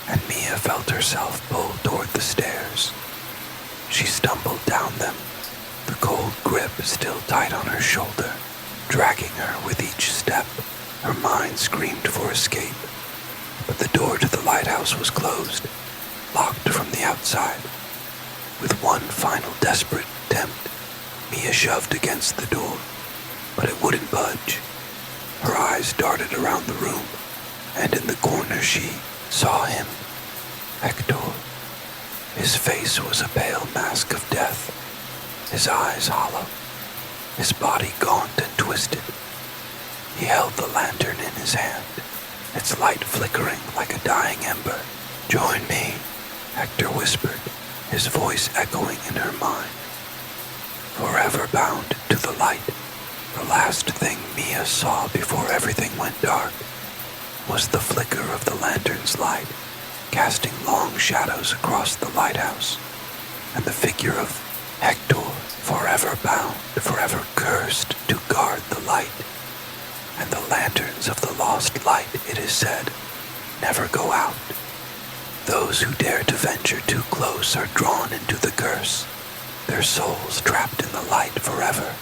Speaker 1: and Mia felt herself pulled toward the stairs. She stumbled down them, the cold grip still tight on her shoulder, dragging her with each step. Her mind screamed for escape, but the door to the lighthouse was closed, locked from the outside. With one final desperate attempt, Mia shoved against the door, but it wouldn't budge. Her eyes darted around the room, and in the corner she saw him, Hector. His face was a pale mask of death, his eyes hollow, his body gaunt and twisted. He held the lantern in his hand, its light flickering like a dying ember. Join me, Hector whispered, his voice echoing in her mind. Forever bound to the light, the last thing Mia saw before everything went dark was the flicker of the lantern's light, casting long shadows across the lighthouse, and the figure of Hector, forever bound, forever cursed to guard the light. And the lanterns of the lost light, it is said, never go out. Those who dare to venture too close are drawn into the curse, their souls trapped in the light forever.